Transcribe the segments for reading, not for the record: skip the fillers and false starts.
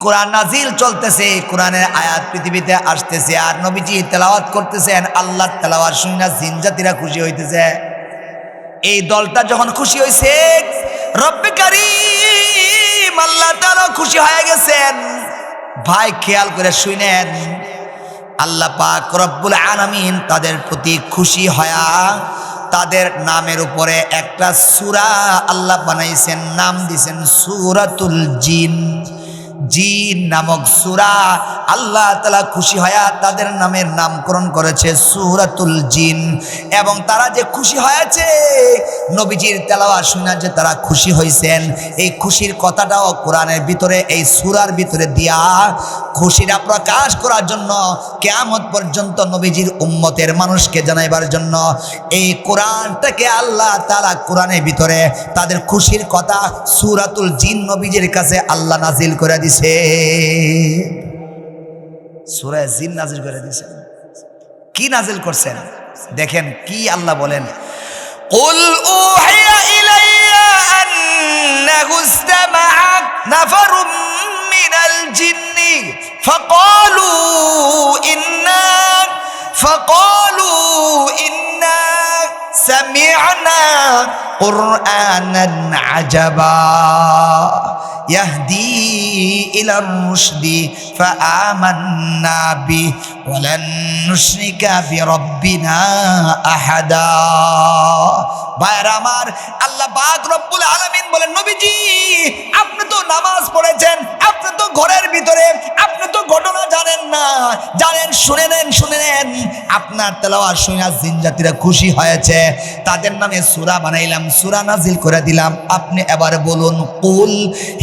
কোরআন নাজিল চলতেছে, কোরআনের আয়াত পৃথিবীতে আসতেছে, আর নবীজি তেলাওয়াত করতেছেন। আল্লাহর তেলাওয়াত শুনে জিন জাতিরা খুশি হইতেছে। এই দলটা যখন খুশি হয়েছে, রব্বে কারীম আল্লাহ তাআলা খুশি হয়ে গেছেন। ভাই খেয়াল করে শুনেন, আল্লাহ পাক রব্বুল আলামিন তাদের প্রতি খুশি হয়া তাদের নামের উপরে একটা সূরা আল্লাহ বানাইছেন, নাম দিয়েছেন সূরাতুল জিন। জিন নামক সূরা আল্লাহ তাআলা খুশি হয়া তাদের নামের নামকরণ করেছে সূরাতুল জিন। এবং তারা যে খুশি হয়েছে, নবীজির তেলাওয়াত শুনে যে তারা খুশি হয়েছেন, এই খুশির কথাটাও কোরআনের ভিতরে এই সূরার ভিতরে দিয়া খুশিটা প্রকাশ করার জন্য, কিয়ামত পর্যন্ত নবীজির উম্মতের মানুষকে জানাইবার জন্য এই কোরআনটাকে আল্লাহ তাআলা কোরআনের ভিতরে তাদের খুশির কথা সূরাতুল জিন নবীজির কাছে আল্লাহ নাজিল করে দিছে। সূরা জিন নাজিল করে দিয়েছেন। কি নাজিল করছেন দেখেন, কি আল্লাহ বলেন, কুল উহিয়া ইলাইয়া আন্নাহু ইসতামাআ নাফারুম মিনাল জিন্নি ফাকালু ইন্না সামি'না কুরআনান আজাবা ইয়াহদি ইলার রুশদি ফাআমান্না বিহি ওয়ালান নুশরিকা বিরাব্বিনা আহাদা। ভাইরা আমার, আল্লাহ পাক রব্বুল আলামিন বলেন, নবীজি আপনি তো নামাজ পড়েছেন, আপনি তো ঘরের ভিতরে, আপনি তো ঘটনা জানেন না, জানেন, শুনে নেন। আপনার তেলাওয়াত শুনে জিন জাতিরা খুশি হয়েছে, তাদের নামে সূরা বানাইলাম, সূরা নাজিল করে দিলাম। আপনি এবার বলুন, কুল,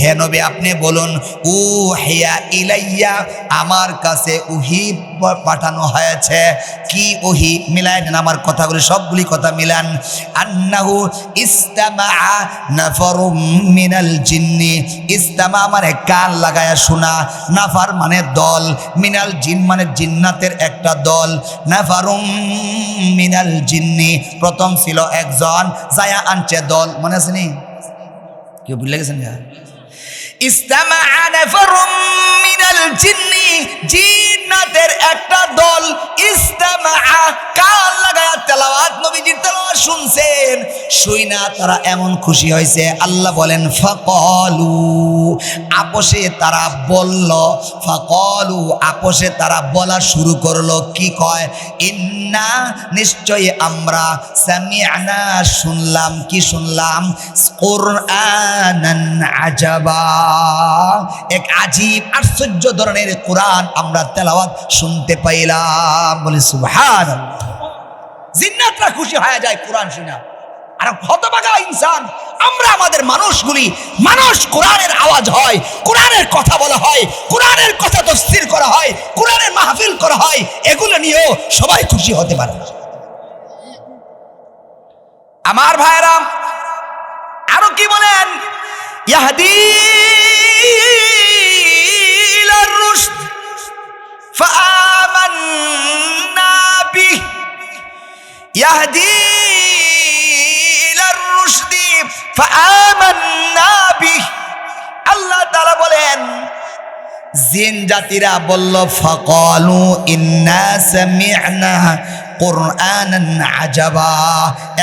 হে নবী আপনি বলুন, উহিয়া ইলাইয়া, আমার কাছে ওহী পাঠানো হয়েছে। কি ওহী? মিলাই দেন আমার কথাগুলি, সবগুলি কথা মিলান। আন্নাহু ইসতামাআ নাফারুম মিনাল জিন্নি, ইসতামা মানে কান লাগায়া শোনা, নাফার মানে দল, মিনাল জিন মানে জিন্নাতের একটা দল। নাফারুম মিনাল জিন্নি, প্রথম ছিল একজন, যায়া আনছে দল, মনে আছে নি? কেউ ভুলে গেছেন? ইসতামাআ নাফারুম মিনাল জিন্নি, জিন্নাতের একটা দল। ইসতামাআ কান লাগায়া তেলাওয়াত, নবীজির তেলাওয়াত শুনছেন, শুইনা তারা এমন খুশি হয়েছে, আল্লাহ বলেন ফাকালু, আপোষে তারা বলল, ফাকালু আপোষে তারা বলা শুরু করলো, কি কয়? ইন্না, নিশ্চয়ই আমরা, সামি'না শুনলাম, কি শুনলাম? কুরআনান আজাবা, এক আজীব আশ্চর্য ধরনের কোরআন আমরা তেলাওয়াত শুনতে পাইলাম। বলি সুবহানাল্লাহ। জিন্নাতরা খুশি হয়ে যায় কোরআন শুনে। আর হতভাগা ইনসান আমরা, আমাদের মানুষ কোরআনের আওয়াজ হয়, কোরআনের কথা বলা হয়, কোরআনের কথা তাফসীর করা হয়, কোরআনের মাহফিল করা হয়, এগুলো নিয়েও সবাই খুশি হতে পারে না। আমার ভাইরা আরো কি বলেন? ইয়াহদি ইলার রুশদ ফাআমান্না বিহি, ইয়াহদি ইলার রুশদি ফাআমান্না বিহি। আল্লাহ তাআলা বলেন, জিন জাতিরা বলল, ফাকালু ইন্না সামি'না কুরআনান আজাবা,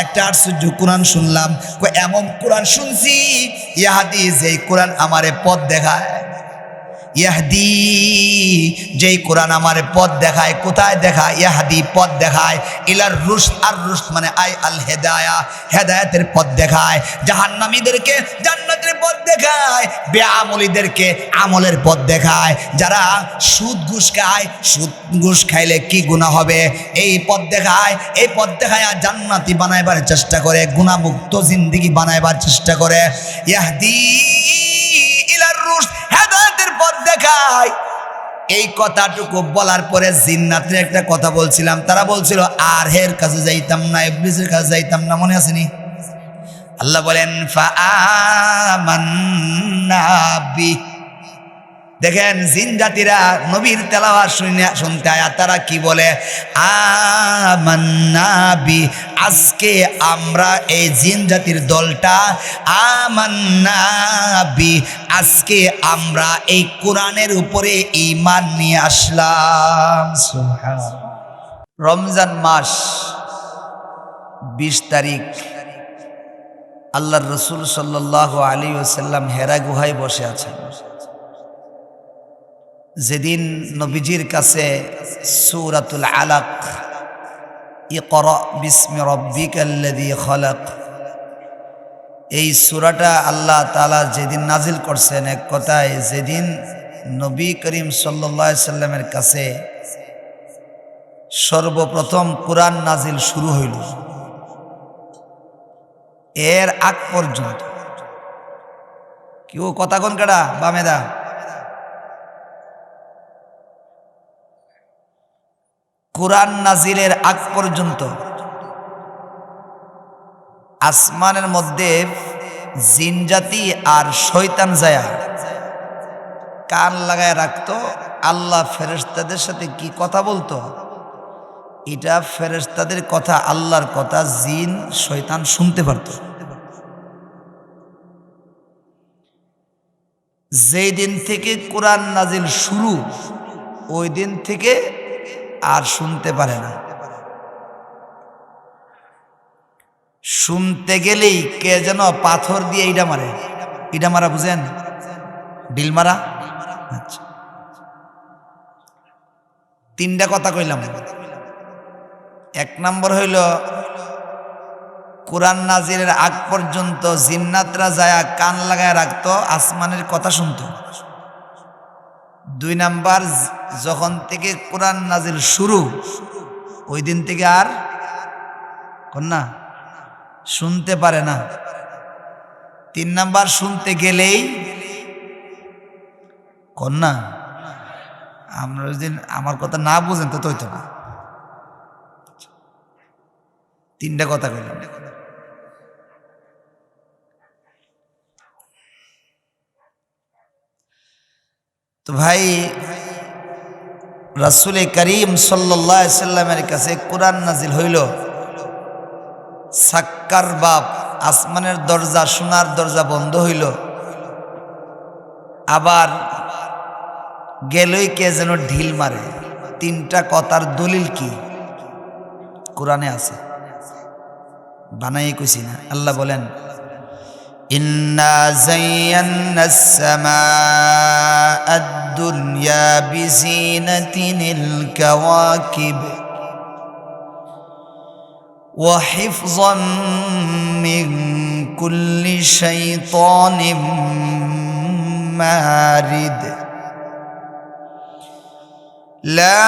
একটা আশ্চর্য কোরআন শুনলাম, এমন কোরআন শুনছি, ইয়াহদি, যেই কোরআন আমারে পথ দেখায়, ইয়াহদি, যেই কোরআন আমার পথ দেখায়, কোথায় দেখায়? ইয়াহদি, পথ দেখায়, ইলার রুশদ, আর রুশদ মানে আই আল হেদায়া, হেদায়েতের পথ দেখায়, জাহান্নামীদেরকে জান্নাতের পথ দেখায়, বেআমলীদেরকে আমলের পথ দেখায়, যারা সুদ ঘুষ খায়, সুদ ঘুষ খাইলে কি গুনাহ হবে, এই পথ দেখায়, এই পথ দেখায় জান্নাতি বানাইবার চেষ্টা করে, গুনাহমুক্ত জিন্দেগি বানাইবার চেষ্টা করে। ইয়াহদি ইলার রুশদ, হেদায়েতের পথ দেখায়। এই কথাটুকু বলার পরে জিন্নাতের একটা কথা বলছিলাম, তারা বলছিল আর হের কাছে যাইতাম না, ইবলিসের কাছে যাইতাম না, মনে আসেনি? আল্লাহ বলেন ফাআমান্না বিহি, দেখেন জিন জাতিরা নবীর তেলাওয়াত শুনতে আয়া তারা কি বলে, আমান্না বি, আজকে আমরা এই জিন জাতির দলটা আমান্না বি, আজকে আমরা এই কোরআনের উপরে ঈমান নিয়ে আসলাম। সুবহানাল্লাহ। রমজান মাস 20 তারিখ আল্লাহর রাসূল সাল্লাল্লাহু আলাইহি ওয়াসাল্লাম হেরা গুহায় বসে আছেন। যেদিন নবীজির কাছে সূরাতুল আলাক, ইকরা বিসমি রাব্বিকাল্লাযী খালাক, এই সূরাটা আল্লাহ তাআলা যেদিন নাজিল করছেন, এক কথায় যেদিন নবী করিম সাল্লাল্লাহু আলাইহি সাল্লামের কাছে সর্বপ্রথম কোরআন নাজিল শুরু হইল, এর আগ পর্যন্ত কেউ কথা কোন কাটা বামেদা, কোরআন নাজিলের আগ পর্যন্ত আসমানের মধ্যে জিনজাতি আর শয়তান যায়া কান লাগায় রাখতো। আল্লাহ ফেরেশতাদের সাথে কি কথা বলতো, এটা ফেরেশতাদের কথা, আল্লাহর কথা জিন শয়তান শুনতে পারত। যেই দিন থেকে কোরআন নাজিল শুরু, ওই দিন থেকে আর শুনতে পারে না। শুনতে গেলেই কে যেন পাথর দিয়ে ইটা মারে। ইটা মারা বুঝেন? ডিল মারা। আচ্ছা, 3টা কথা কইলাম। 1 নম্বর হইল কোরআন নাজিলের আগ পর্যন্ত জিন্নাতরা যায়া কান লাগায় রাখতো, আসমানের কথা শুনতো। 2 নাম্বার, যখন থেকে কোরআন নাজিল শুরু, ওই দিন থেকে আর না শুনতে পারে না। 3 নাম্বার, শুনতে গেলেই না, আমরা যদি আমার কথা না বুঝেন তো হইতো না। 3টা কথা কইলাম। তো ভাই, রাসূল করিম সাল্লাল্লাহু আলাইহি সাল্লামের কাছে কোরআন নাজিল হইল, সাক্কার বাপ, আসমানের দরজা, সোনার দরজা বন্ধ হইল। আবার গেলই কে যেন ঢিল মারে। 3টা কথার দলিল কি? কোরআনে আছে, বানাই কইছি না। আল্লাহ বলেন, ইন্না যায়্যানাস সামাআদ দুনিয়া বিজিনাতিল কাওয়াকিব ওয়া হিফযাম মিন কুল্লি শাইতানিম মারিদ লা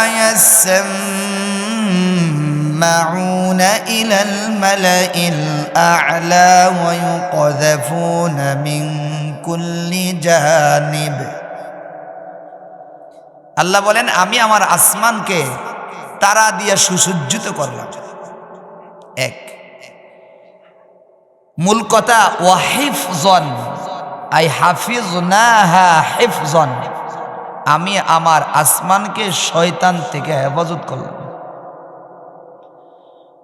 يسمعون إلى الملأ الأعلى ويقذفون من كل جانب। আল্লাহ বলেন, আমি আমার আসমানকে তারা দিয়ে সুসজ্জিত করলাম। 1 মূল কথা, ওয়াহিফজন আই হাফিজনাহা হিফজন, আমি আমার আসমানকে শয়তান থেকে হেফাজত করলাম।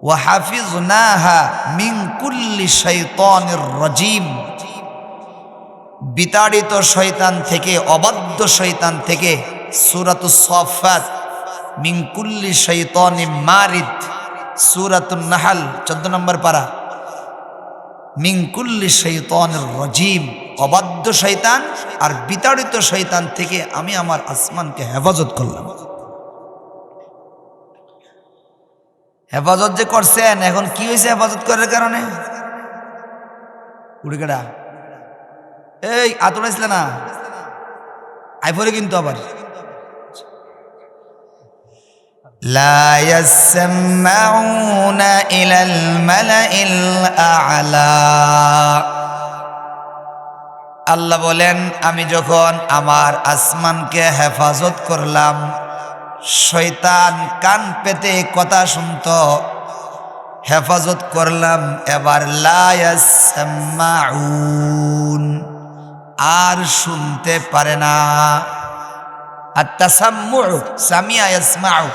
ওয়া হাফিজনাহা মিন কুল্লি শাইতানির রাজিম, বিতাড়িত শয়তান থেকে, অবাধ্য শয়তান থেকে। সূরাতুস সাফফাত, মিন কুল্লি শাইতানিম মারিদ। সূরাতুন নাহল 14 নম্বর পারা, মিন কুল্লি শাইতানির রাজিম, অবাধ্য শয়তান আর বিতাড়িত শয়তান থেকে আমি আমার আসমানকে হেফাজত করলাম। হেফাজত যে করছেন, এখন কি হয়েছে হেফাজত করার কারণে? উড়িকেডা এই আতড়াইছিল না, আইফরে কিন্তু আবার লা ইয়াসমাউনা ইলাল মালাইল আ'লা। আল্লাহ বলেন, আমি যখন আমার আসমানকে হেফাজত করলাম, শয়তান কান পেতে কথা শুনত, হেফাজত করলাম। এবার লা ইয়াসমাউন, আর শুনতে পারে না। আত-তাসাম্মু, সামিয়া ইয়াসমাউ,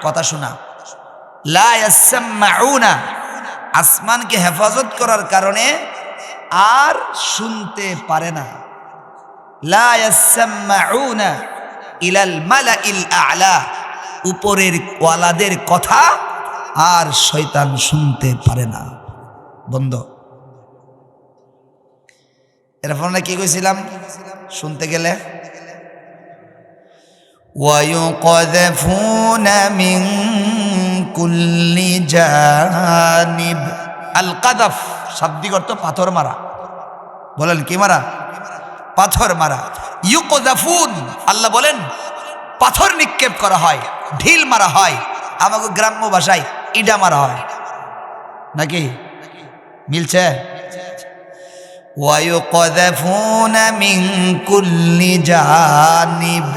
কথা শোনা। লা ইয়াসমাউনা, আসমানকে হেফাজত করার কারণে আর শুনতে পারে না। লা ইয়াসমাউনা ইলাল মালাইল আ'লা, উপরের ওয়ালাদের কথা আর শয়তান শুনতে পারে না। বন্ধ। এরপর আমরা কি কইছিলাম শুনতে গেলে? ওয়ায়ুকযাফুনা মিন কুল্লি জানিব। আল কাযাফ শাব্দিক অর্থ পাথর মারা। বলেন কি মারা? পাথর মারা। ইউকযাফুন, আল্লাহ বলেন পাথর নিক্ষেপ করা হয়, ঢিল মারা হয়। আমাকে গ্রাম্য ভাষায় ইডা মারা হয়, নাকি মিলছে? ওয়ায়ুকযাফুনা মিন কুল্লি জানিব,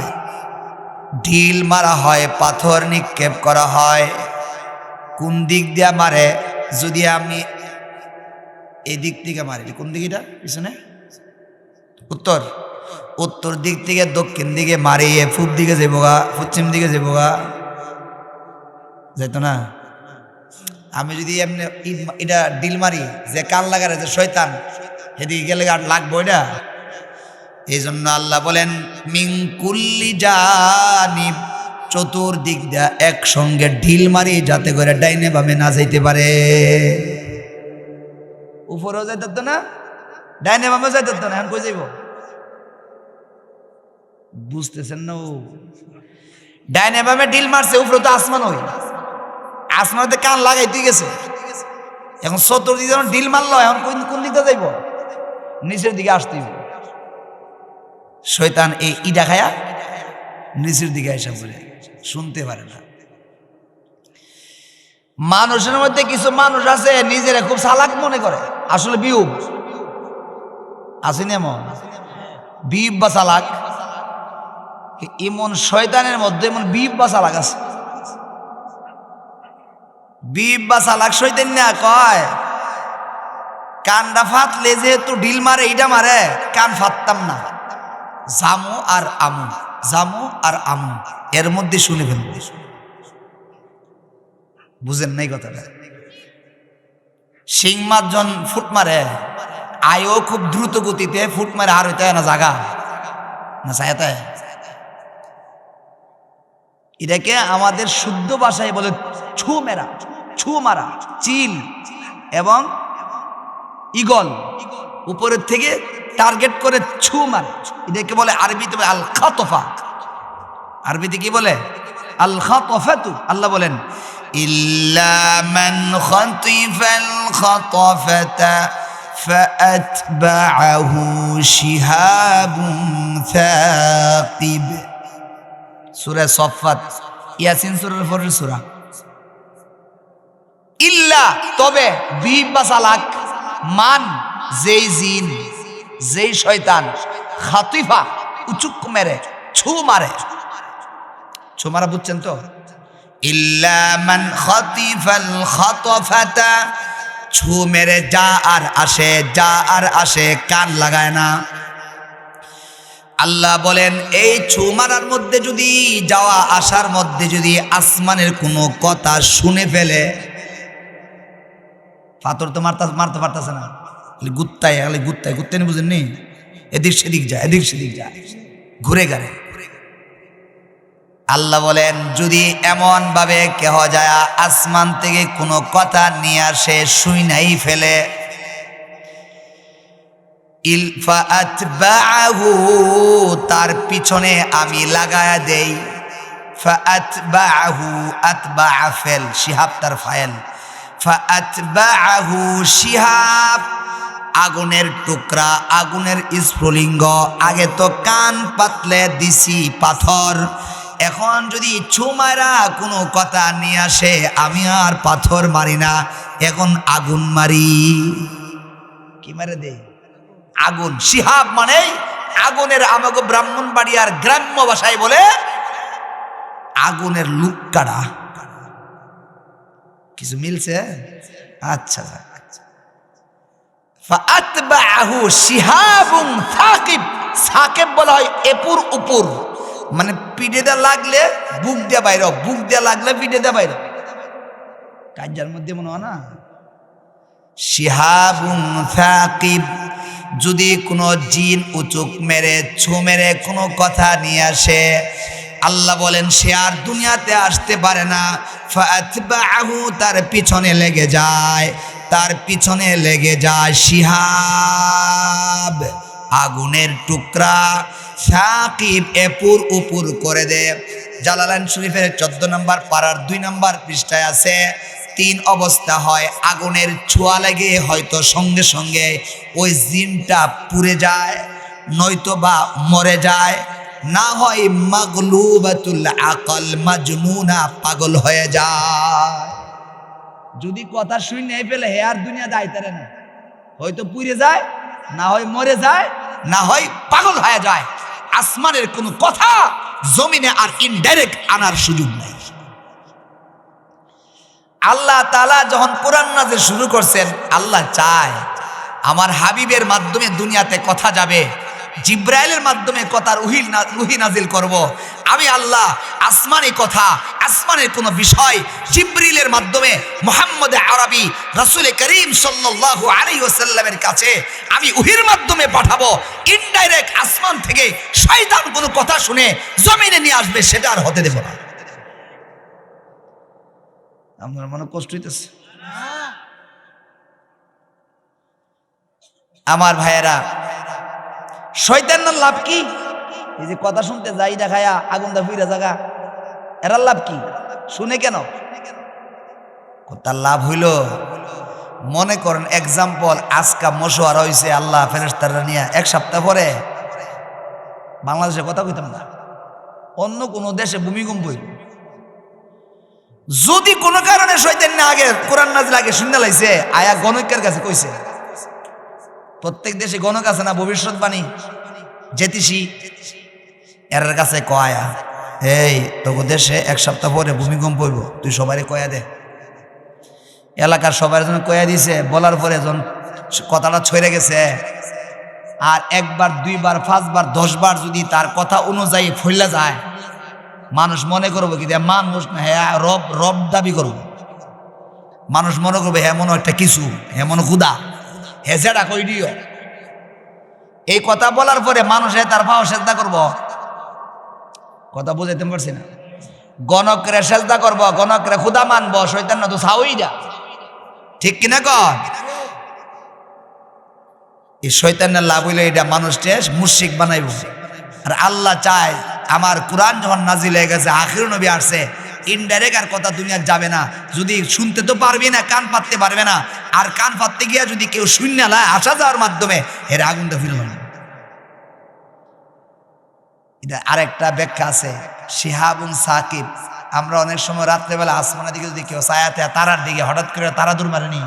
ঢিল মারা হয়, পাথর নিক্ষেপ করা হয়। কোন দিক দিয়ে মারে? যদি আমি এদিক থেকে মারি, কোন দিক এটা পিছনে? উত্তর। উত্তর দিক থেকে দক্ষিণ দিকে মারি, পূব দিকে যাবগা, পশ্চিম দিকে যাবগা, যাইতো না। আমি যদি এমনি এটা ডিল মারি, যে কান লাগারে যে শয়তান, এদিকে গেলে আর লাগবো এটা। এই জন্য আল্লাহ বলেন মিন কুল্লি জানিব, চতুর্দিক দিয়া একসঙ্গে ঢিল মারি, যাতে করে ডাইনে বামে না যাইতে পারে। উপরেও যাইতে না, ডাইনে বামে যাইতে না, এখন কই যাইব? বুঝতেছেন না? ও ডাইনে বামে ঢিল মারছে, উপরে তো আসমান, ওই আসমানে কান লাগাইতে গেছে। এখন চতুর্দিকে যখন ঢিল মারলো, এখন কোন দিকে যাইব? নিচের দিকে আসতে। শয়তান এই ইডা খায়া নিচের দিকে এসে বলে শুনতে পারে না। মানুষের মধ্যে কিছু মানুষ আছে নিজেরা খুব চালাক মনে করে, আসলে বিউব। আসেনি এমন বিউব বা চালাক? এমন শয়তানের মধ্যে এমন বিউব বা চালাক আছে। বিউব বা চালাক শয়তান না কয়, কানটা ফাটলে যেহেতু ঢিল মারে, ইটা মারে, কান ফাটতাম না, জামু আর আমু, জামু আর আমু, এর মধ্যে শুনে ফেলব। বুঝেন নাই কথাটা? শিং মাছ যখন ফুট মারে, আয়ও খুব দ্রুত গতিতে ফুট মারে, আর হইতে না জাগা না চাইতে। এটাকে আমাদের শুদ্ধ ভাষায় বলে ছু মেরা, ছু মারা, চিল এবং ইগল, উপরের থেকে টার্গেট করে ছু মারে। এটাকে বলে আরবিতে আল খাতফা। আরবিতে কি বলে? আল খাতফাতু। আল্লাহ বলেন ইল্লা মান খাতিফাল খাতফাতা ফাআতবাআহু শিহাবুন সাকিব। সূরা সফফাত, ইয়াসিন সূরার পরের সূরা। ইল্লা, তবে, বিব বা চালাক, মান, যেই জিন, যেই শয়তান, খাতিফা উচুক মেরে, ছু মারে। ছু মারা বুঝছেন তো? ইল্লা মান খাতিফাল খাতফাতা, ছু মেরে যা আর আসে, যা আর আসে, কান লাগায় না। আল্লাহ বলেন এই ছু মারার মধ্যে যদি, যাওয়া আসার মধ্যে যদি আসমানের কোনো কথা শুনে ফেলে, পাথর তো মারতে পারতেছে না, গুত্তায় গুত্তায় গুত্তায়, বুঝেননি? এদিক সেদিক যায়, এদিক সেদিক যায়, ঘুরে ঘাড়ে। আল্লাহ বলেন যদি এমন ভাবে কেহ যায় আসমান থেকে কোনো কথা নিয়ে আসে, শুই নাই ফেলে, ফাআতবাআহু, তার পিছনে আমি লাগায়া দেই। ফাআতবাআহু, আতবাআ ফেল, শিহাব তার ফাইল। ফাআতবাআহু শিহাব, আগুনের টুকরা, আগুনের স্ফুলিঙ্গ। আগে তো কান পাতলে দিছি পাথর, এখন যদি ছুমারা কোনো কথা নিয়ে আসে, আমি আর পাথর মারি না, এখন আগুন মারি। কি মারে দে? আগুন। শিহাব মানে আগুনের, আমাকে ব্রাহ্মণবাড়িয়ার গ্রাম্য ভাষায় বলে আগুনের লুক কাটা। কিছু মিলছে? আচ্ছা, ফাআতবাআহু শিহাবুন সাকিব। সাকিব বলা হয় এপুর উপর, মানে পিঠে দিয়ে লাগলে বুক দিয়ে বাইর, বুক দিয়ে লাগলে পিঠে দিয়ে বাইর, কাজার মধ্যে মনে হয় না। শিহাবুন সাকিব, যদি কোনো জিন উচুক মেরে ছো মেরে কোনো কথা নিয়ে আসে, আল্লাহ বলেন সে আর দুনিয়াতে আসতে পারে না। ফাতবাহু, তার পিছনে লেগে যায়, তার পিছনে লেগে যায় শিহাব, আগুনের টুকরা। সাকিব এপুর উপুর করে দে। জালালাইন শরীফের 14 নম্বর পারার 2 নম্বর পৃষ্ঠায় আছে, 3 অবস্থা হয়। আগুনের ছোঁয়া লেগে হয়তো সঙ্গে সঙ্গে ওই জিনটা পুড়ে যায়, নয়তো বা মরে যায়, না হয় মাগলুবাতুল আকল, মাজনুনা, পাগল হয়ে যায়। যদি কথা শুনে ফেলে হে আর দুনিয়া দায়িত্বে না, হয়তো পুড়ে যায়, না হয় মরে যায়, না হয় পাগল হয়ে যায়। আসমানের কোনো কথা জমিনে আর ইনডাইরেক্ট আনার সুযোগ নাই। আল্লাহ তাআলা যখন কোরআন নাযিল শুরু করছেন, আল্লাহ চায় আমার হাবিবের মাধ্যমে দুনিয়াতে কথা যাবে, জিব্রাইলের মাধ্যমে কথার ওহী নাজিল করব। আমি আল্লাহ আসমানি কথা, আসমানের কোনো বিষয় জিবরিলের মাধ্যমে মুহাম্মদ আরবি রাসূল করিম সাল্লাল্লাহু আলাইহি ওয়াসাল্লামের কাছে আমি ওহীর মাধ্যমে পাঠাবো। ইনডাইরেক্ট আসমান থেকে শয়তান কোনো কথা শুনে জমিনে নিয়ে আসবে, সেটা আর হতে দেব না। আপনার মনে কষ্ট হইতেছে? আমার ভাইয়েরা, শয়তানের লাভ কি? এই যে কথা শুনতে যাই দেখায়া আগুনটা ফিরে জায়গা, এরা লাভ কি? শুনে কেন? তার লাভ হইল, মনে করেন এক্সাম্পল, আজকা মশওয়ারা হয়েছে আল্লাহ ফেরেশতারা নিয়ে, 1 সপ্তাহ পরে বাংলাদেশে কথা কইতাম না, অন্য কোনো দেশে ভূমিকম্প হইল। যদি কোনো কারণে শয়তান না আগে কোরআন নাজিল আগে শুনতে লাইছে, আয়া গণকের কাছে কইছে। প্রত্যেক দেশে গণক আছে না, ভবিষ্যৎবাণী জ্যোতিষী, এর কাছে কয়া, এই তোকে দেশে 1 সপ্তাহ পরে ভূমিকম্প হইব, তুই সবাই কয়া দে। এলাকার সবার জন্য কয়া দিছে, বলার পরে যখন কথাটা ছড়ে গেছে, আর 1 বার 2 বার 5 বার 10 বার যদি তার কথা অনুযায়ী ফইলা যায়, মানুষ মনে করবো কি মানুষ না, হ্যাঁ রব, রব দাবি করবো। মানুষ মনে করবে হ্যাঁ মনে একটা কিছু, হ্যাঁ মনে খুদা, হ্যাঁ যেটা কই দিও। এই কথা বলার পরে মানুষে তার ভাও সেজদা করবো। কথা বুঝাইতে পারছি না? গণকরে সেজদা করবো, গণকরে খুদা মানবো, শয়তান না তো ছাউই যা, ঠিক কিনা কন? এই শয়তানের লাভ হইলে এটা মানুষকে মুশরিক বানাইব। আর আল্লাহ চায় আমার কোরআন যখন নাজিল হয়ে গেছে, আখির নবী আসছে, ইনডাইরেক্ট আর কথা দুনিয়ার যাবে না। যদি শুনতে তো পারবি না, কান পাততে পারবে না, আর কান পাততে গিয়া যদি কেউ শূন্য লায় আসা যাওয়ার মাধ্যমে এর আগুনটা ফিরল না। এটা আরেকটা ব্যাখ্যা আছে, শিহাবুন সাকিব। আমরা অনেক সময় রাত্রেবেলা আসমানের দিকে যদি কেউ ছায়াতে তারার দিকে হঠাৎ করে তারা দূর মারে নি,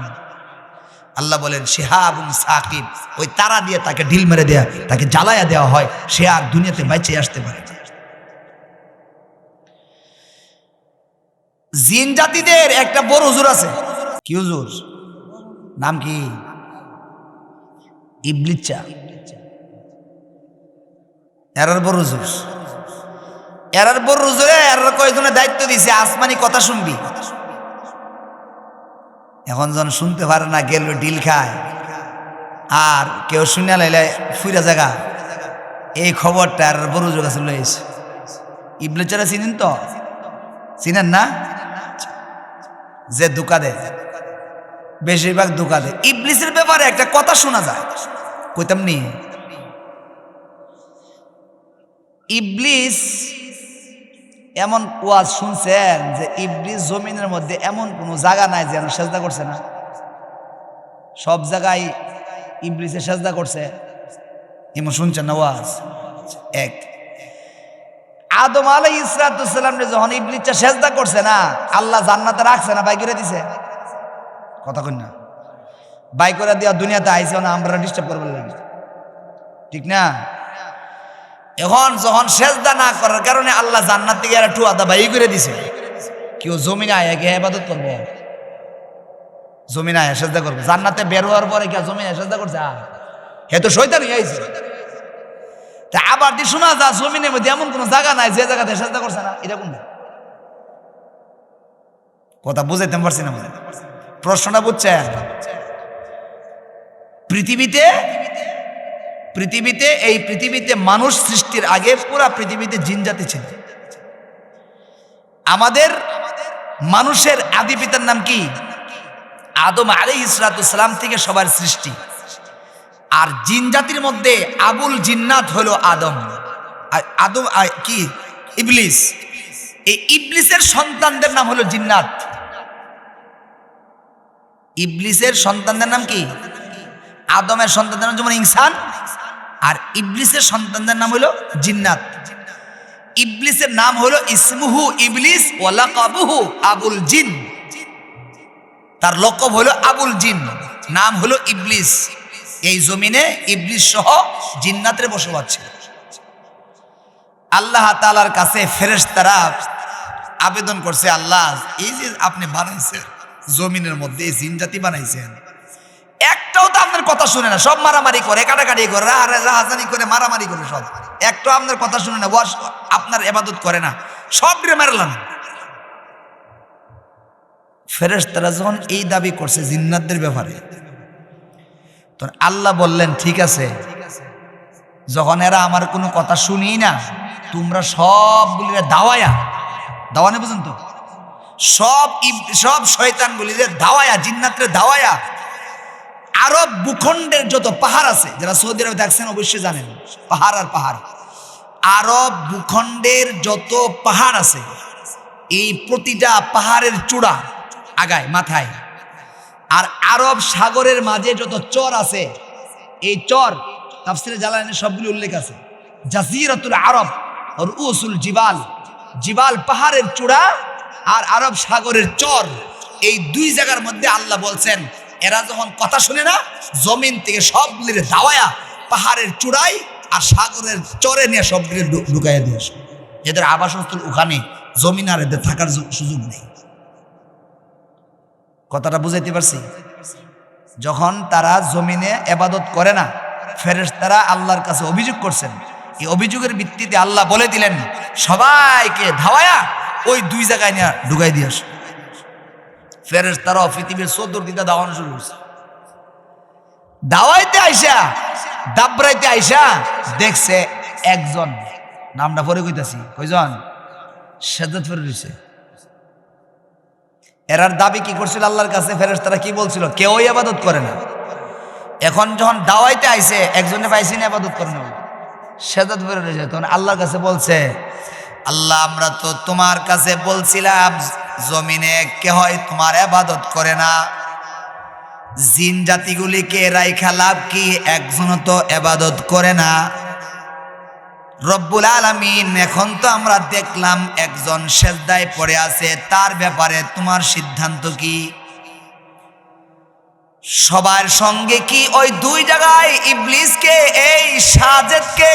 আল্লাহ বলেন শিহাবুন সাকিব, ওই তারা দিয়ে তাকে ঢিল মেরে দেয়া, তাকে জ্বালায়া দেওয়া হয়, সে আর দুনিয়াতে বাইচে আসতে পারে। জিন জাতিদের একটা বড় হুজুর আছে। কি হুজুর? নাম কি? ইবলিচ্চা। এরার বড় হুজুর, এরার বড় হুজুরে এরার কয়েকজনের দায়িত্ব দিছে, আসমানি কথা শুনবি। এখন যখন শুনতে পারে না, গেল ডিল খায়, আর কেউ শুনে লাইলে ফুইরা জায়গা, এই খবরটা এরার বড় হুজুর কাছে লইছে। ইবলিচ্চারা চিনেন তো? চিনেন না? যে ধোঁকা দেয়, বেশিরভাগ ধোঁকা দেয়। ইবলিসের ব্যাপারে একটা কথা শোনা যায়, কইতাম নি। ইবলিস এমন ওয়াজ শুনছেন যে ইবলিস জমিনের মধ্যে এমন কোনো জায়গা নাই যেন সেজদা করছে না, সব জায়গায় ইবলিসে সেজদা করছে, এমন শুনছেন না ওয়াজ? এক, আদম আলাইহিস সালাম যখন ইবলিসটা সেজদা করছে না, আল্লাহ জান্নাতে রাখছে না, বাই করে দিছে? কথা কই না? বাই করে দিয়া দুনিয়াতে আইছে না, আমরা ডিস্টার্ব করবার লাগে, ঠিক না? এখন যখন সেজদা না করার কারণে আল্লাহ জান্নাত থেকে আর একটু আদা বাই করে দিছে, কেউ জমিনে আয়া গিয়ে ইবাদত করবে, জমিনে আয়া সেজদা করবে। জান্নাতে বের হওয়ার পরে কেউ জমিনে সেজদা করছে? হে তো শয়তানই আইছে। তা আবার দি শোনা যা জমিনের মধ্যে এমন কোন জায়গা নাই যে জায়গাতে সেজদা করছে না, এটা কোনটা? কথা বুঝাইতে পারছি না? প্রশ্নটা বুঝছেন? পৃথিবীতে মানুষ সৃষ্টির আগে পুরা পৃথিবীতে জিনজাতি ছিল। আমাদের মানুষের আদি পিতার নাম কি? আদম আলাইহিস সালাম থেকে সবার সৃষ্টি। আর জিন জাতির মধ্যে আবুল জিন্নাত হলো আদম। আদম কি? ইবলিস। এই ইবলিসের সন্তানদের নাম হলো জিন্নাত। ইবলিসের সন্তানদের নাম কি? আদমের সন্তানদের নাম যেমন ইনসান, আর ইবলিসের সন্তানদের নাম হলো জিন্নাত। ইবলিসের নাম হলো ইসমুহু ইবলিস ওয়া লাকাবুহু আবুল জিন। তার লকব হলো আবুল জিন, নাম হলো ইবলিস। এই জমিনে ইবলিস সহ জিন্নাতের বসবাস ছিল। আল্লাহ তাআলার কাছে ফেরেশতারা আবেদন করছে, আল্লাহ এই যে আপনি বানাইছেন জমিনের মধ্যে এই জিন জাতি বানাইছেন, একটাও তো আপনার কথা শুনে না, সব মারামারি করে, কাটাকাটি করে, রাহাজানি করে, মারামারি করে, সব একটাও আপনার কথা শুনে না, আপনার ইবাদত করে না, সব মারলাম। ফেরেশতারা যখন এই দাবি করছে জিন্নাতদের ব্যাপারে, তখন আল্লাহ বললেন ঠিক আছে, যখন এরা আমার কোনো কথা শুনি না, তোমরা সবগুলিরে দাওয়ানে বুঝুন তো, সব শয়তানগুলিরে দাওয়ায়া, জিন্নাতরে দাওয়ায়া আরব ভূখণ্ডের যত পাহাড় আছে, যারা সৌদি আরবে দেখছেন অবশ্যই জানেন, পাহাড় আর পাহাড়, আরব ভূখণ্ডের যত পাহাড় আছে, এই প্রতিটা পাহাড়ের চূড়া আগায় মাথায়, আর আরব সাগরের মাঝে যত চর আছে, এই চর তাফসিরে জালালাইনে সবগুলো উল্লেখ আছে। জাজিরাতুল আরব আর উসুল জিবাল, জিবাল পাহাড়ের চূড়া আর আরব সাগরের চর, এই দুই জায়গার মধ্যে আল্লাহ বলছেন এরা যখন কথা শুনে না, জমিন থেকে সবগুলির দাওয়ায়া পাহাড়ের চূড়ায় আর সাগরের চরে নিয়ে সবগুলি ঢুকাইয়া দিয়ে আসে। এদের আবাসস্থল ওখানে, জমিন আর এদের থাকার সুযোগ নেই। কথাটা বুঝাইতে পারছি? যখন তারা জমিনে ইবাদত করে না, ফেরেশতারা আল্লাহর কাছে অভিযোগ করছেন। এই অভিযোগের ভিত্তিতে আল্লাহ বলে দিলেন সবাইকে ধাওয়ায়া ওই দুই জায়গায় নিয়ে ঢুকাই দিয়ে আসে। ফেরেশতারা পৃথিবীর 14 দিকে দাওয়ানো শুরু করছে। দাওয়াইতে আইসা, দাবরাইতে আইসা দেখছে একজন, নামটা পরে কইতাছি, কয়জন? সাজ্জাদ পরে রইছে। এরার দাবি কি করছিল আল্লাহর কাছে? ফেরেশতারা কি বলছিল? কেউই ইবাদত করে না। এখন যখন দাওয়াইতে আইছে, একজনে পাইছে না ইবাদত করে না, সাজ্জাদ পরে রইছে। তখন আল্লাহর কাছে বলছে, আল্লাহ আমরা তো তোমার কাছে বলছিলাম জমিনে কেহই তোমার ইবাদত করে না, জিন জাতিগুলিকে রাইখা লাভ কি? একজনও তো ইবাদত করে না। রব্বুল আলামিন এখন তো আমরা দেখলাম একজন সেজদায় পড়ে আছে, তার ব্যাপারে তোমার সিদ্ধান্ত কি? সবার সঙ্গে কি ওই দুই জায়গায় ইবলিসকে, এই সাজেদকে,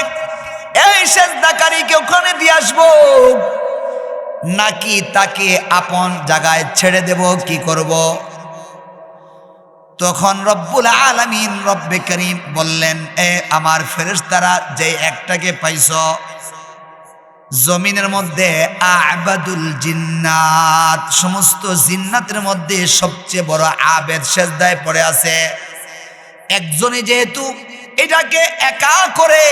এই সেজদাকারীকে ওখানে দিয়ে আসবো, নাকি তাকে আপন জায়গায় ছেড়ে দেব? কি করব? তখন রব্বুল আলামিন, রব্বে করিম বললেন, এ আমার ফেরেশতারা, যে একটাকে পাইছ জমিনের মধ্যে, আবাদুল জিন্নাত, সমস্ত জিন্নাতের মধ্যে সবচেয়ে বড় আবেদ সেজদায় পড়ে আছে। একজনে যেহেতু এটাকে একা করে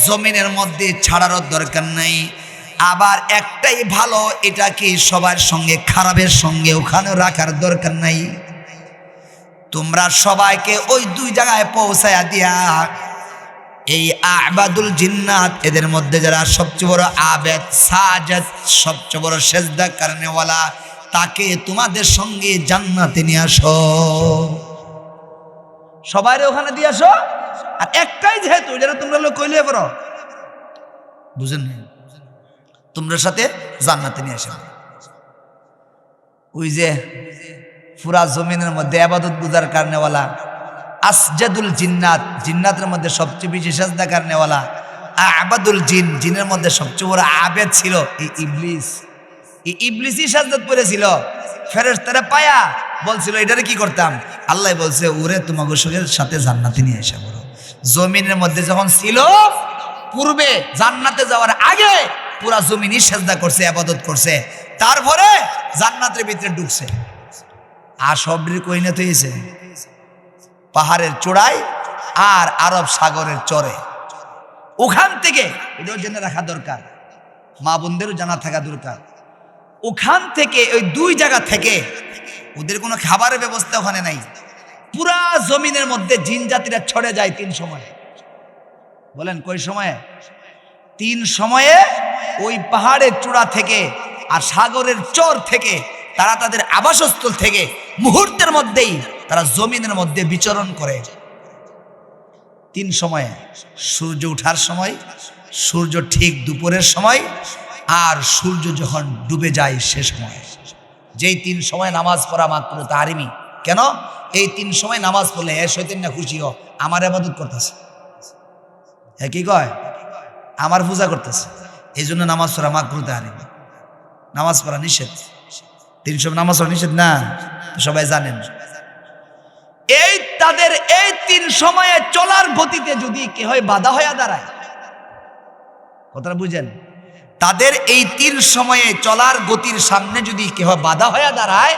জমিনের মধ্যে ছাড়ার দরকার নাই, আবার একটাই ভালো, এটাকে সবার সঙ্গে, খারাপের সঙ্গে ওখানেও রাখার দরকার নাই। তোমরা সবাইকে ওই দুই জায়গায় পৌঁছায়া দিয়া এই আবাদুল জিন্নাত, এদের মধ্যে যারা সবচেয়ে বড় আবেদ, সাজেদ, সবচেয়ে বড় সেজদা করনেওয়ালা, তাকে তোমাদের সঙ্গে জান্নাতে নিয়ে আসো। সবাইরে ওখানে দিয়ে আসো, আর একটাই যেহেতু, যারা তোমরা লোক কইলে বড়, বুঝেন না, তোমরা সাথে জান্নাতে নিয়ে আসো। ওই যে পুরা জমিনের মধ্যে ইবাদত বুঝার কারণেওয়ালা, আসজাদুল জিন্নাত, জিন্নাতের মধ্যে সবচেয়ে বেশি সেজদা কারণেওয়ালা, আবাদুল জিন, জিনের মধ্যে সবচেয়ে বড় আবেদ ছিল এই ইবলিস। এই ইবলিসই সাজদাত করেছিল। ফেরেশতারা পায়া বলছিল এটারে কি করতাম? আল্লাহ বলছে, ওরে তোমাকে সাথে জান্নাতে নিয়ে আসা বড়। জমিনের মধ্যে যখন ছিল পূর্বে জান্নাতে যাওয়ার আগে পুরা জমিনই সেজদা করছে, ইবাদত করছে, তারপরে জান্নাতের ভিতরে ঢুকছে। আর সবটির কইনে হয়েছে পাহাড়ের চূড়ায় আর আরব সাগরের চরে। ওখান থেকে এটাও জেনে রাখা দরকার, মা বোনদেরও জানা থাকা দরকার। ওখান থেকে ওই দুই জায়গা থেকে ওদের কোনো খাবারের ব্যবস্থা ওখানে নাই। পুরা জমিনের মধ্যে জিন জাতিরা ছড়ে যায় 3 সময়ে। বলেন কই সময়ে? 3 সময়ে ওই পাহাড়ের চূড়া থেকে আর সাগরের চর থেকে তারা তাদের আবাসস্থল থেকে মুহূর্তের মধ্যেই তারা জমিনের মধ্যে বিচরণ করে। 3 সময়ে, সূর্য ওঠার সময়, সূর্য ঠিক দুপুরের সময়, আর সূর্য যখন ডুবে যায় সে সময়। যেই 3 সময় নামাজ পড়া মাকরুহ তাহরিমি। কেন? এই 3 সময় নামাজ পড়লে শয়তান না খুশি হয়, আমার ইবাদত করতেছে, কি কয়, আমার পূজা করতেছে, এই জন্য নামাজ পড়া মাকরুহ তাহরিমি। নামাজ পড়া নিষেধ। 3 সময় নামাজ পড়া নিষেধ না, সবাই জানেন। এই তাদের এই 3 সময়ে চলার গতিতে যদি কে হয় বাধা হয়ে দাঁড়ায়, কথাটা বুঝেন, তাদের এই 3 সময়ে চলার গতির সামনে যদি কে হয় বাধা হয়ে দাঁড়ায়,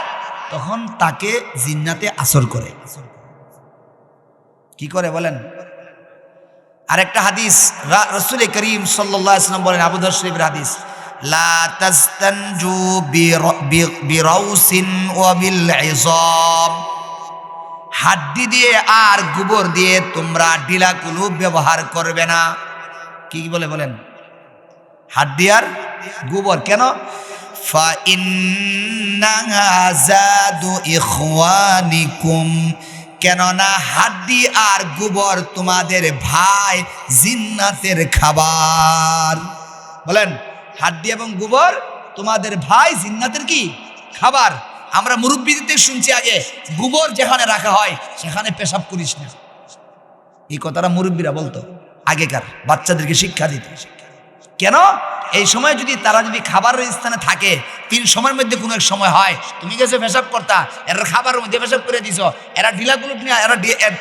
তখন তাকে জিন্নাতে আসর করে। কি করে বলেন? আরেকটা হাদিস রাসূল করিম সাল্লাল্লাহু আলাইহি ওয়াসাল্লাম বলেন, আবু দাউদ শরীফের হাদিস, লা তাস্তানজু বিরাউসিন ওয়া বিল ইযাম। হাড্ডি দিয়ে আর গোবর দিয়ে তোমরা ঢিলা কুলুপ ব্যবহার করবে না। কি বলে বলেন? হাড্ডি আর গোবর। কেন? ফা ইন্নাহা যাদু ইখওয়ানিকুম, কেননা হাড্ডি আর গোবর তোমাদের ভাই জিন্নাতের খাবার। বলেন, হাড্ডি এবং গোবর তোমাদের ভাই জিন্নাতের কি খাবার। আমরা মুরব্বীদের শুনছি আগে, গোবর যেখানে রাখা হয় সেখানে পেশাব করিস না। এই কথাটা মুরব্বীরা বলতো আগেকার, বাচ্চাদেরকে শিক্ষা দিত। কেন? এই সময় যদি তারা যদি খাবারের স্থানে থাকে, 3 সময়ের মধ্যে কোনো এক সময় হয় তুমি গেছো পেশাব করতা, এরা খাবারের মধ্যে পেশাব করে দিছো, এরা ঢিলাকুলুপ নিয়ে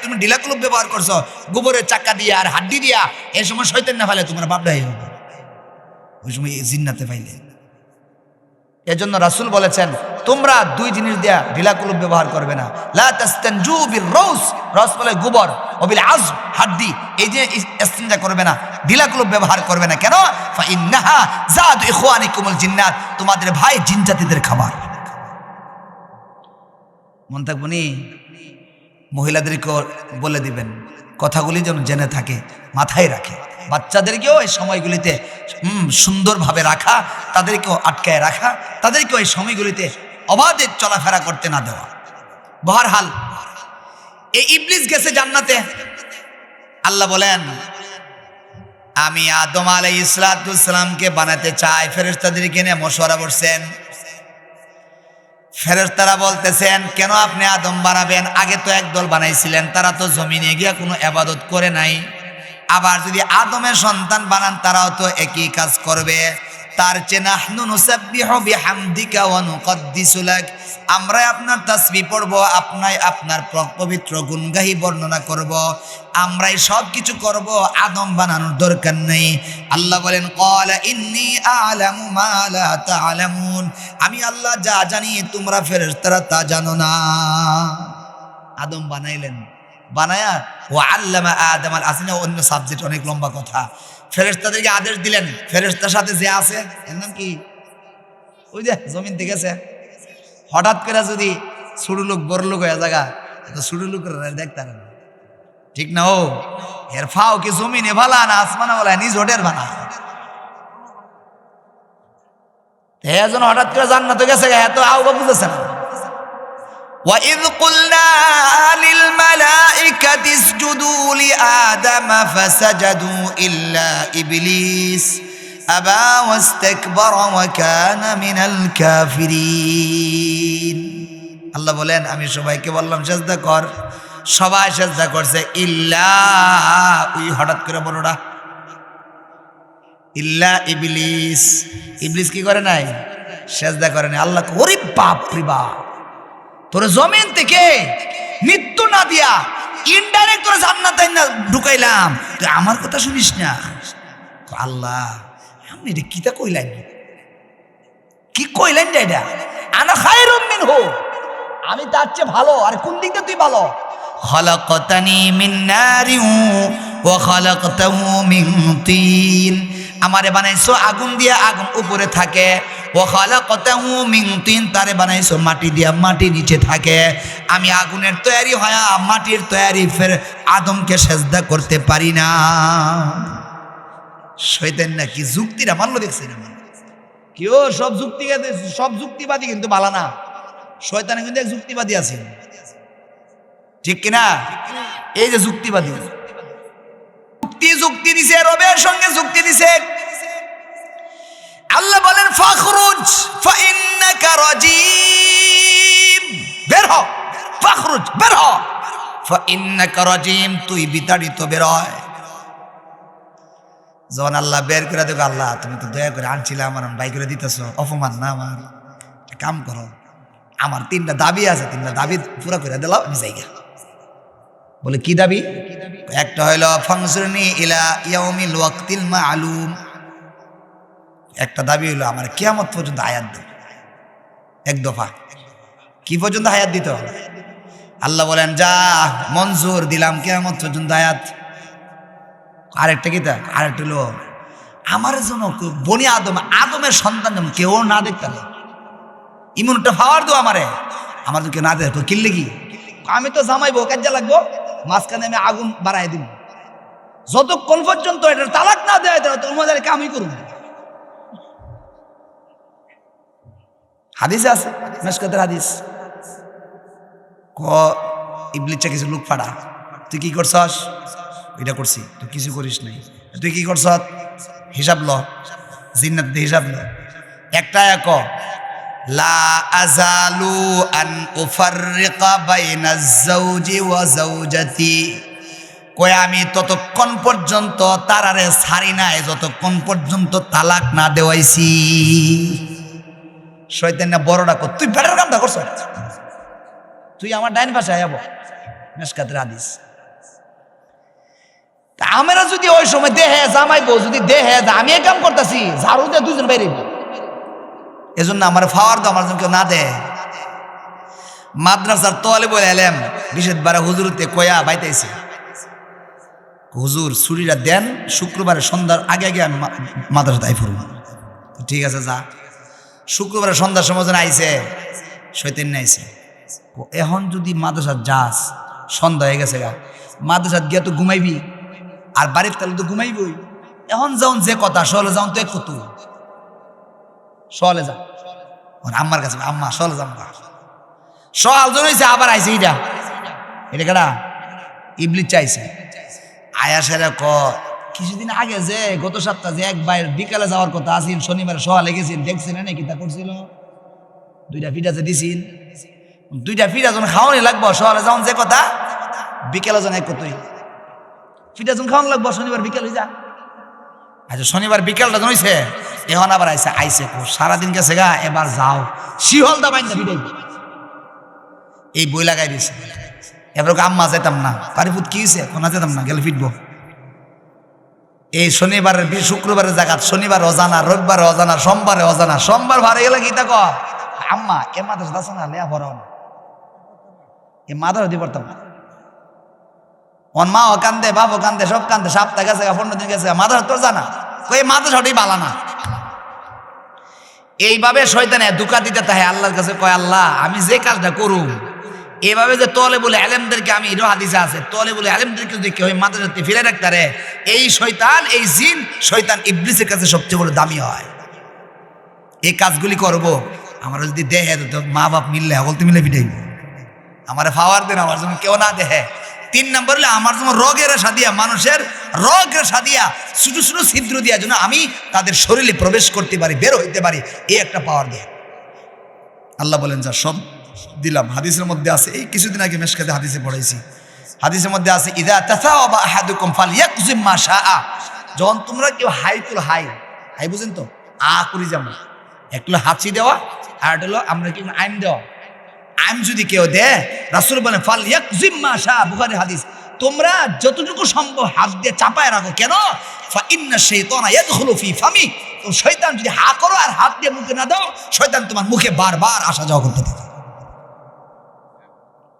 তুমি ঢিলাকুলুপ ব্যবহার করছো গোবরের চাক্কা দিয়ে আর হাড্ডি দিয়া, এই সময় শয়তান না ফেলে তোমার বাপডাই হবে, ওই সময় জিন্নাতে পাইলে। এজন্য রাসূল বলেছেন, তোমরা 2 জিনিস দিয়া ঢিলাকুলুপ ব্যবহার করবে না। লা তাস্তানজু বির-রাউস, রাউস বলে গোবর, ও বিল আযম হাড্ডি, এই যে ইস্তিনজা করবে না, ঢিলাকুলুপ ব্যবহার করবে না। কেন? ফা ইন্নাহা যাদু ইখওয়ানিকুমুল জিন্নাত, তোমাদের ভাই জিন জাতিদের খাবার। মন থাকবনি, মহিলাদেরকে বলে দিবেন, কথাগুলি যেন জেনে থাকে, মাথায় রাখে। বাচ্চাদেরকেও এই সময়গুলিতে সুন্দরভাবে রাখা, তাদেরকেও আটকায় রাখা, তাদেরকেও এই সময়গুলিতে অবাধে চলাফেরা করতে না দেওয়া। বহরহাল এই ইবলিস গেছে জান্নাতে। আল্লাহ বলেন, আমি আদম আলাইহিস সালামকে বানাতে চাই। ফেরেশতাদেরকে নিয়ে মশওয়ারা করছেন। ফেরেশতারা বলতেছেন, কেন আপনি আদম বানাবেন? আগে তো একদল বানাইছিলেন, তারা তো জমিনে গিয়া কোনো ইবাদত করে নাই। আবার যদি আদমের সন্তান বানান, তারাও তো একই কাজ করবে। তার চেয়ে নাহনু নুসাব্বিহু বিহামদিকা ওয়া নুকদ্দিসু লাক, আমরা আপনার তাসবিহ পড়ব, আপনার পবিত্র গুণগাহি বর্ণনা করব, আমরাই সব কিছু করব, আদম বানানোর দরকার নেই। আল্লাহ বলেন, ক্বালা ইন্নী আ'লামু মা লা তা'লামুন, আমি আল্লাহ যা জানি তোমরা ফেরেশতারা তা জানো না। আদম বানাইলেন, বানায়া ওয়া আল্লামা আদম আল আসিনা, অন্য সাবজেক্ট, অনেক লম্বা কথা। ফেরেশতাদেরকে আদেশ দিলেন, ফেরেশতার সাথে যে আছে এর নাম কি, ওই যে জমিন থেকে আছে, হঠাৎ করে যদি ছোট লোক বড় লোক হয়ে জায়গা, তো ছোট লোক দেখতে না, ঠিক না? ও এর ফাও কি জমিনে ভালা না আসমানে বলা, নিজ হোটের বানা। এজন হঠাৎ করে জান্নাতে গেছে, এত আউবা বুঝেছে না। وَإِذْ قُلْنَا لِلْمَلَائِكَةِ اسْجُدُوا لِآدَمَ فَسَجَدُوا إِلَّا إِبْلِيسَ أَبَى وَاسْتَكْبَرَ وَكَانَ مِنَ الْكَافِرِينَ। আল্লাহ বলেন, আমি সবাইকে বললাম সেজদা কর, সবাই সেজদা করছে, ইল্লা ওই হঠাৎ করে বড়রা, ইল্লা ইবলিস। ইবলিস কি করে নাই? সেজদা করে নাই। আল্লাহ, ওরে বাপ রে বাপ, তোর জমিন থেকে মৃত্যু না দিয়া ইনডাইরেক্ট তোর জান্নাতে না ঢুকাইলাম, তুই আমার কথা শুনিস না? আল্লাহ আপনি এটা কিতা কইলেন, কি কইলেন যে এটা? আনা খায়রুম মিনহু, আমি তার চেয়ে ভালো। আর কোন দিকটা তুই ভালো? খালাকতানি মিন নারিন ওয়া খালাকতাহু মিন তিন, আমারে বানাইছো আগুন দিয়া, আগুন উপরে থাকে। ওয়া খালাকতাহু মিন তিন, তারে বানাইছো মাটি দিয়া, মাটি নিচে থাকে। আমি আগুনের তৈরি হয়া মাটির তৈরি ফের আদমকে সেজদা করতে পারি না। শয়তান নাকি যুক্তিটা মানলো, দেখছেন কেউ? সব যুক্তিবাদী কিন্তু ভালো না। শয়তানে কিন্তু এক যুক্তিবাদী আছে, ঠিক কিনা? এই যে যুক্তিবাদী, যুক্তি দিছে, রবের সঙ্গে যুক্তি দিছে। আল্লাহ বলেন ফাখরুজ ফাইন্নাকা রাজিম, বের হ, ফাখরুজ বের হ, ফাইন্নাকা রাজিম, তুই বিতাড়িত, বের হয়। যখন আল্লাহ বের করে দেবে, আল্লাহ তুমি তো দয়া করে আনছিলে, আমার বাই করে দিতেছ, অপমান না? আমার কাম করো, আমার 3টা দাবি আছে, 3টা দাবি পুরা করে দিলাম, আমি যাই। বলে কি দাবি? একটা হইল ফাংসুরনি ইলা ইয়াউমিল ওয়াক্তিল মা'লুম, একটা দাবি হইল আমার কিয়ামত পর্যন্ত হায়াত দাও, এক দফা। কি পর্যন্ত হায়াত দিতে হবে? আল্লাহ বলেন যা মঞ্জুর, দিলাম কিয়ামত পর্যন্ত হায়াত। আরেকটা কি? আরেকটা হলো আমার জন্য বনি আদমের সন্তান যেন কেউ না দেখতে, ইমনটা পাওয়ার দো আমারে, আমার তো কেউ না দেখো। কিনলে কি? আমি তো জামাইবো, কাজে লাগবো, মাঝখানে আমি আগুন বাড়াই দিব, যতক্ষণ পর্যন্ত এটার তালাক না দেয় তোমাদের কামই করুন। হাদিসে আছে, মেশকাতের হাদিস, ইবলিসে কিছু লোক ফাড়া, তুই কি করছস? এটা করছি। তুই কিছু করিস নাই। তুই কি করছ? হিসাব ল, জিন্নাত হিসাব ল। একটা এক লা আযালু আন উফাররিকা বাইনাজ যাওজি ওয়া যাওজাতি, কই আমি ততক্ষণ পর্যন্ত তারারে ছাড়ি নাই যতক্ষণ পর্যন্ত তালাক না দেওয়াইছি। শয়তান না বড়টা কর, তুই বেটার কামটা করছ, তুই আমার ডাইন পাশে আয়াবো। মেশকাতের হাদিস। আমরা যদি ওই সময় দেহে জামাইবো, যদি দেহে আমি এই কাম করতেছি, ঝাড়ু দিয়ে 2জন বাইরে, এজন্য আমার ফাওয়ার দো, আমার জন্য কেউ না দেয়। মাদ্রাসার তালিবুল ইলম বিশেষবারে হুজুরতে কয়া বাইতেছে, হুজুর ছুটিটা দেন, শুক্রবারে সন্ধ্যার আগে আগে আমি মাদ্রাসাতে আই পড়ব। ঠিক আছে যা। শুক্রবারে সন্ধ্যার সময় আইছে, শয়তান আইছে, এখন যদি মাদ্রাসা যাস, সন্ধ্যা হয়ে গেছে গা, মাদ্রাসাত গিয়া তো ঘুমাইবি, আর বাড়ির তাহলে তো ঘুমাইবই। এখন যাও যে কথা সহলে যাও তো এক কত সহলে যা, আম্মার কাছে, আম্মা সহলে যাম, সকাল জন হয়েছে, আবার আইছে এটা এটা কেডা? ইবলিস চাইছে। আয়া সেরা কিছুদিন আগে যে গত সপ্তাহ যে একবার বিকালে যাওয়ার কথা আসিল, শনিবারে সকালে গেছেন, দেখছেন না কি তা করছিল? 2টা পিঠা যে দিছিন, 2টা পিঠা যখন খাওয়ানি লাগবো, সকালে যাওন যে কথা, বিকেলে জন এক কতই পিঠা যখন খাওয়ান লাগবো, শনিবার বিকেল হয়ে যা। আচ্ছা শনিবার বিকেলটা জন হয়েছে, এখন আবার আইসে সারাদিন গেছে গা, এবার যাও শিহল দা বাইন পিঠাই, এই বই লাগাই দিয়েছে। এবার আম্মা যেতাম না, পারিপুত কি হয়েছে, কোনা যেতাম না, গেলে ফিটবো। এই শনিবারের শুক্রবারের জায়গা শনিবার অজানা, রবিবার অজানা, সোমবারে অজানা, সোমবার ভারে গেলে কি থাকো আম্মা এ মাদ্রাসা দাস না লেয়া ভরাও না, এ মাদ্রাসা দিয়ে পড়তাম না। ওর মা ও কান্দে, বাবু কান্দে, সব কান্দে, সপ্তাহ গেছে 15 দিন গেছে, মাদ্রাসা তোর জানা, কই মাদ্রাসাটাই বালা না। এইভাবে শয়তানে দুকা দিতে তাহে আল্লাহর কাছে, কয় আল্লাহ আমি যে কাজটা করুম, এভাবে যে তলে বলে আলেমদেরকে, আমি এরও হাদিসে আছে, তলে বলে আলেমদেরকে যদি কেউ মাদ্রাসাতে ফিরে রাখতে পারে, এই শয়তান, এই জিন শয়তান ইবলিসের কাছে সবচেয়ে বড় দামি হয়। এই কাজগুলি করব, আমার যদি দেহে তো মা বাপ মিললে বলতে মিলে পিটাইব, আমার ফাওয়ার দেন, আমার জন্য কেউ না দেহে। 3 নম্বর হলে আমার যেমন রোগের সাদিয়া, মানুষের রোগের সাদিয়া, ছোট ছোট ছিদ্র দিয়া যেন আমি তাদের শরীরে প্রবেশ করতে পারি, বের হইতে পারি, এই একটা পাওয়ার দেয়। আল্লাহ বলেন যা সব দিলাম। হাদিসের মধ্যে আছে, এই কিছুদিন আগে মেশকাতে হাদিসে পড়াইছি, হাদিসের মধ্যে আছে ইদা তাসাওয়াবা আহাদুকুম ফালইয়াকযিম মা শাআ, যখন তোমরা কেউ হাই বুঝেন তো, করি যাবো, একটা হাঁচি দেওয়া, আর একটা হলো আমরা কি আইম দেওয়া। আইম যদি কেউ দেয়, রাসূল বলেন ফালইয়াকযিম মা শাআ, বুখারী হাদিস, তোমরা যতটুকু সম্ভব হাত দিয়ে চাপায় রাখো। কেন? ফাইন্না শাইতানা ইয়াদখুলু ফি ফামি, তো শয়তান যদি হা করো আর হাত দিয়ে মুখে না দাও, শয়তান তোমার মুখে বারবার আসা যাওয়া করতে থাকে।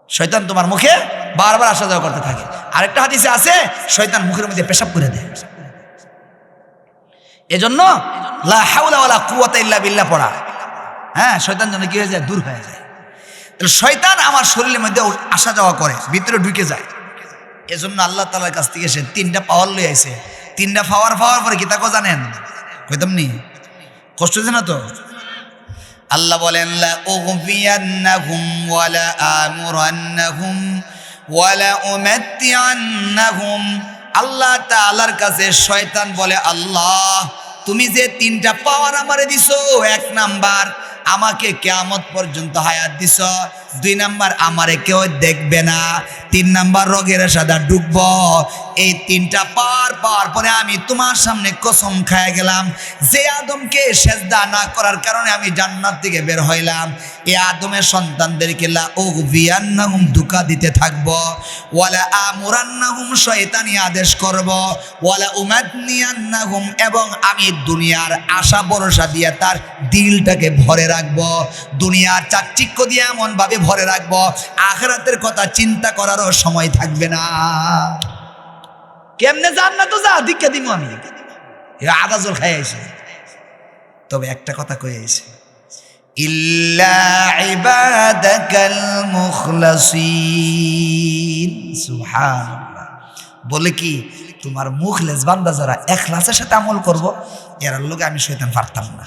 শয়তান তোমার মুখে বারবার আসা যাওয়া করতে থাকে। আরেকটা হাদিসে আছে শয়তান মুখের মধ্যে পেশাব করে দেয়। এজন্য লা হাওলা ওয়ালা কুওয়াতা ইল্লা বিল্লাহ পড়া, হ্যাঁ, শয়তান যেন কি হয়ে যায়, দূর হয়ে যায়। তাহলে শয়তান আমার শরীরের মধ্যে আসা যাওয়া করে, ভিতরে ঢুকে যায়। এজন্য আল্লাহ তাআলার কাছ থেকে সে 3টা পাওয়ার লই আইছে। 3টা পাওয়ার পরে কি তাকে জানেন? কইতাম নি, কষ্ট হচ্ছে না তো? আল্লাহ বলেন লা উগফিয়ান্নাহুম ওয়ালা আমুরান্নাহুম ওয়ালা উমাত্তিআন্নাহুম। আল্লাহ তাআলার কাছে শয়তান বলে, আল্লাহ তুমি যে 3টা পাওয়ার আমারে দিছো, 1 নাম্বার আমাকে কিয়ামত পর্যন্ত হায়াত দিছ, 2 নাম্বার আমারে কেউ দেখবে না, 3 নাম্বার রোগের সাদা ডুবব। এই 3টা পাওয়ার পরে আমি তোমার সামনে কসম খায় গেলাম, যে আদমকে সেজদা না করার কারণে আমি জান্নাত থেকে বের হইলাম, এই আদমের সন্তানদেরকে লা উগফিয়ান্নাহুম ধোঁকা দিতে থাকব, ওয়ালা আমুরান্নাহুম শয়তানি আদেশ করব, ওয়ালা উমাতনিয়ান্নাহুম এবং আমি দুনিয়ার আশা ভরসা দিয়ে তার দিলটাকে ভরে রাখবো, দুনিয়ার চাকচিক্য দিয়ে এমন ভাবে ভরে রাখবো, আখিরাতের কথা চিন্তা করারও সময় থাকবে না। কেমনে জান্নাত যা দীক্ষা দিব আমি, আদা জল খাই আইছে। তবে একটা কথা কই আইছে, ইল্লা ইবাদাকাল মুখলাসিন। সুবহানাল্লাহ। বলে কি, তোমার মুখলেস বান্দা যারা ইখলাসের সাথে আমল করব, এর লগে আমি শয়তান পারতাম না।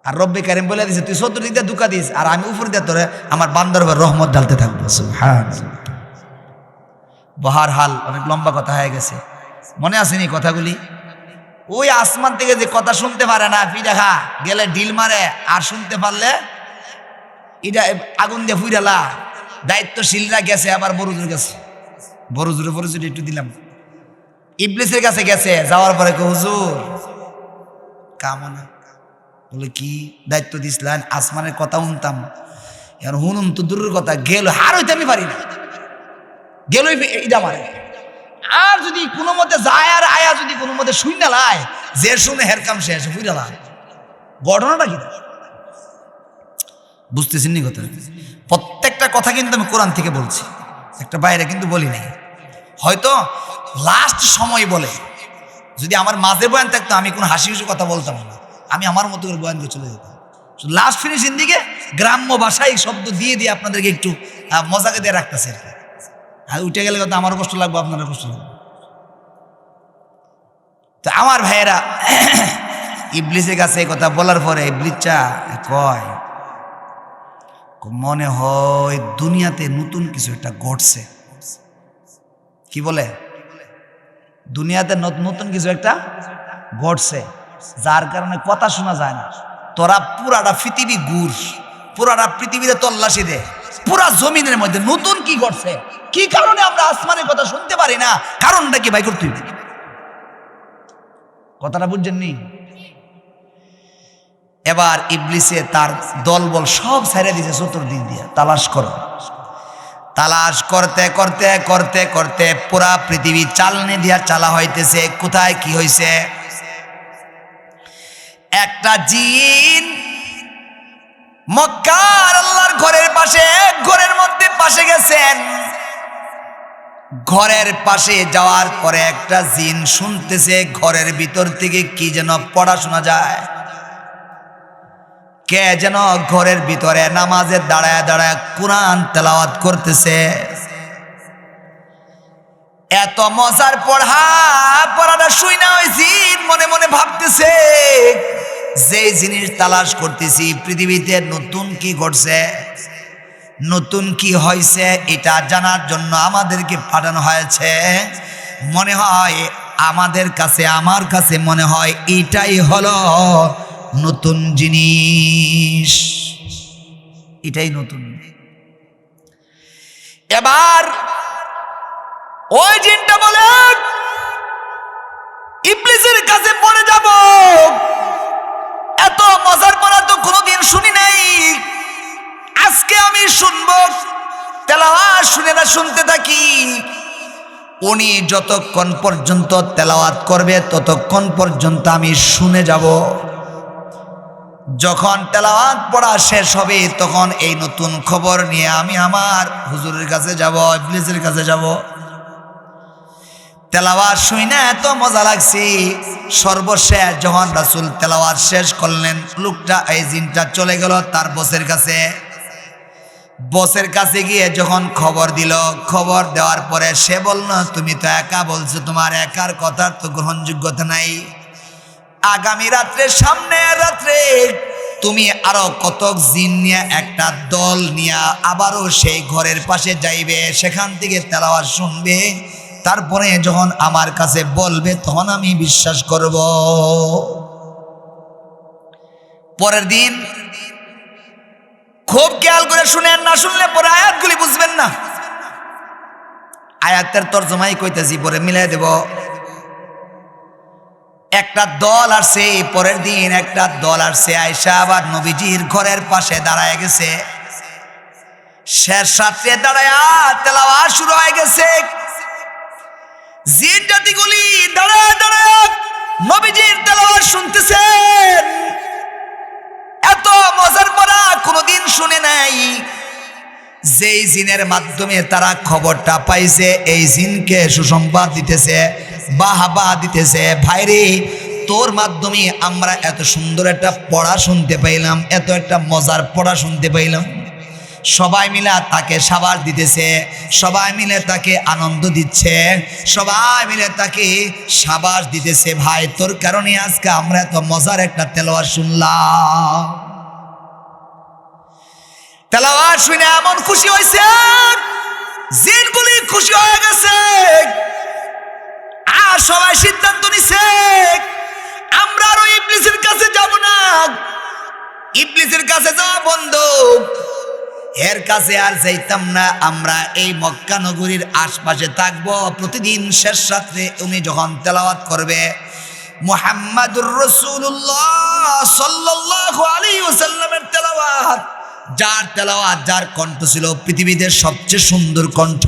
আর রব্বে কারিম বলে দিছে, তুই চতুর্দিক দিয়ে ধোঁকা দিস আর আমি উপর দিয়ে তোরে আমার বান্দার উপর রহমত ঢালতে থাকবো। সুবহানাল্লাহ। বহার হাল অনেক লম্বা কথা হয়ে গেছে, মনে আসেনি কথাগুলি? ওই আসমান থেকে যে কথা শুনতে পারে না, পিঠা গেলে ঢিল মারে, আর শুনতে পারলে এটা আগুন দিয়ে ফুইরালা। দায়িত্বশীলরা গেছে, আবার বড়জোর গেছে, বড়জোরে একটু দিলাম। ইবলিসের কাছে গেছে, যাওয়ার পরে হুজুর কামনা বলে কি দায়িত্ব দিছিলেন, আসমানের কথা শুনতাম, এখন হুনুন তো দূরের কথা, গেল হার হইতে আমি পারি না, গেলই এটা মারে। আর যদি কোনো মতে যায় আর আয়া যদি কোনো মতে শুনে লাই, যে শুনে হের কাম শেষ বুঝে লাই। ঘটনাটা কি বুঝতেছেন নি? কথা প্রত্যেকটা কথা কিন্তু আমি কোরআন থেকে বলছি, একটা বাইরে কিন্তু বলি নাই। হয়তো লাস্ট সময় বলে যদি আমার মাঝে বয়ান থাকতো, আমি কোনো হাসি হুসি কথা বলতাম না, আমি আমার মতো করে বয়ান করে চলে যেতাম। লাস্ট ফিনিশিং দিকে গ্রাম্য ভাষায় শব্দ দিয়ে দিয়ে আপনাদেরকে একটু মজাকে দিয়ে রাখতেছে আর কি। আর উঠে গেলে কথা আমারও কষ্ট লাগবে, আপনারও কষ্ট লাগবে। তো আমার ভাইয়েরা, ইবলিসের কাছে এই কথা বলার পরে ইবলিসটা কয়, মনে হয় দুনিয়াতে নতুন কিছু একটা ঘটছে। কি বলে? দুনিয়াতে নতুন কিছু একটা ঘটছে, যার কারণে কথা শোনা যায় না। তোরা পুরাটা পৃথিবী ঘুর, পুরাটা পৃথিবীতে তল্লাশি দে, পুরা জমিনের মধ্যে নতুন কি ঘটছে, কি কারণে আমরা আসমানের কথা শুনতে পারি না, কারণটা কি ভাই করতে? কথাটা বুঝছেননি? এবার ইবলিসে তার দলবল সব ছেড়ে দিয়েছে, চতুর্দিক দিয়ে তালাশ করো। তালাশ করতে করতে করতে করতে পুরা পৃথিবী চালনি দিয়া চালা হইতেছে, কোথায় কি হয়েছে। একটা জিন মক্কার আল্লাহর ঘরের পাশে, ঘরের মধ্যে পাশে গেছেন। ঘরের পাশে যাওয়ার পরে একটা জিন শুনতেছে ঘরের ভিতর থেকে কি যেন পড়া শোনা যায়। কে যেন ঘরের ভিতরে নামাজে দাঁড়ায় দাঁড়ায় কোরআন তেলাওয়াত করতেছে। এত মজার পড়াটা শুই না, ওই জিন মনে মনে ভাবতেছে, যে জিনিস তালাশ করতেছি পৃথিবীতে নতুন কি ঘটছে, নতুন কি হয়েছে, এটা জানার জন্য আমাদেরকে পাঠানো হয়েছে। মনে হয় আমাদের কাছে, আমার কাছে মনে হয় এটাই হলো নতুন জিনিস, এটাই নতুন। এবার ওই জিনটা বলে, ইবলিসের কাছে পড়ে যাব, এত মজার পড়া তো কোনোদিন শুনি নাই, আজকে আমি শুনবো। তেলাওয়াত শুনে না শুনতে থাকি। উনি যতক্ষণ পর্যন্ত তেলাওয়াত করবে ততক্ষণ পর্যন্ত আমি শুনে যাব। যখন তেলাওয়াত পড়া শেষ হবে তখন এই নতুন খবর নিয়ে আমি আমার হুজুরের কাছে যাব, ইবলিসের কাছে যাব। তেলাওয়াত শুনে এত মজা লাগছে, সর্বশেষ যখন রাসূল তেলাওয়াত শেষ করলেন, লোকটা এই জিনটা চলে গেল তার বসের কাছে। বসের কাছে গিয়ে যখন খবর দিল, খবর দেওয়ার পরে সে বলল, তুমি তো একা বলছো, তোমার একার কথার তো গ্রহণযোগ্যতা নাই। আগামী রাত্রে, সামনের রাত্রে তুমি আরো কত জিন নিয়ে একটা দল নিয়ে আবারও সেই ঘরের পাশে যাইবে, সেখান থেকে তেলাওয়াত শুনবে, তারপরে যখন আমার কাছে বলবে তখন আমি বিশ্বাস করব। পরের দিন খুব খেয়াল করে শুনেন, না শুনলে পরে আয়াতগুলি বুঝবেন না। আয়াতের তরজমাই কইতেছি, পরে মিলাই দেব। একটা দল আসছে, পরের দিন একটা দল আসছে, আয়েশা আবার নবীজির ঘরের পাশে দাঁড়ায় গেছে। শেষ রাত্রে দাঁড়ায় তেলাওয়াত শুরু হয়ে গেছে। জিন জাতিগুলি দাঁড়ায় দাঁড়ায় নবীজির তেলাওয়াত শুনতেছেন। এত মজার পড়া কোনোদিন শুনে নাই। যেই জিনের মাধ্যমে তারা খবরটা পাইছে, এই জিনকে সুসংবাদ দিতেছে, বাহাবা দিতেছে, ভাইরে তোর মাধ্যমে আমরা এত সুন্দর একটা পড়া শুনতে পাইলাম, এত একটা মজার পড়া শুনতে পাইলাম। সবাই মিলে তাকে সাবাস দিতেছে, সবাই মিলে তাকে আনন্দ দিচ্ছে, সবাই মিলে তাকে সাবাস দিতেছে। ভাই তোর কারণে আজকে আমরা এত মজার একটা তেলাওয়াত শুনলাম। তেলাওয়াত শুনে এমন খুশি হয়েছে, জিনগুলি খুশি হয়ে গেছে। আর সবাই সিদ্ধান্ত নিছে, আমরা আর ইবলিসের কাছে যাব না, ইবলিসের কাছে যাওয়া বন্ধ, এর কাছে আর যাইতাম না। আমরা এই মক্কা নগরীর আশপাশে থাকবো। প্রতিদিন শেষ রাত্রে উনি যখন তেলাওয়াত করবে, মুহাম্মাদুর রাসূলুল্লাহ সাল্লাল্লাহু আলাইহি ওয়াসাল্লামের তেলাওয়াত, যার তেলাওয়াত, যার কণ্ঠ ছিল পৃথিবীতে সবচেয়ে সুন্দর কণ্ঠ,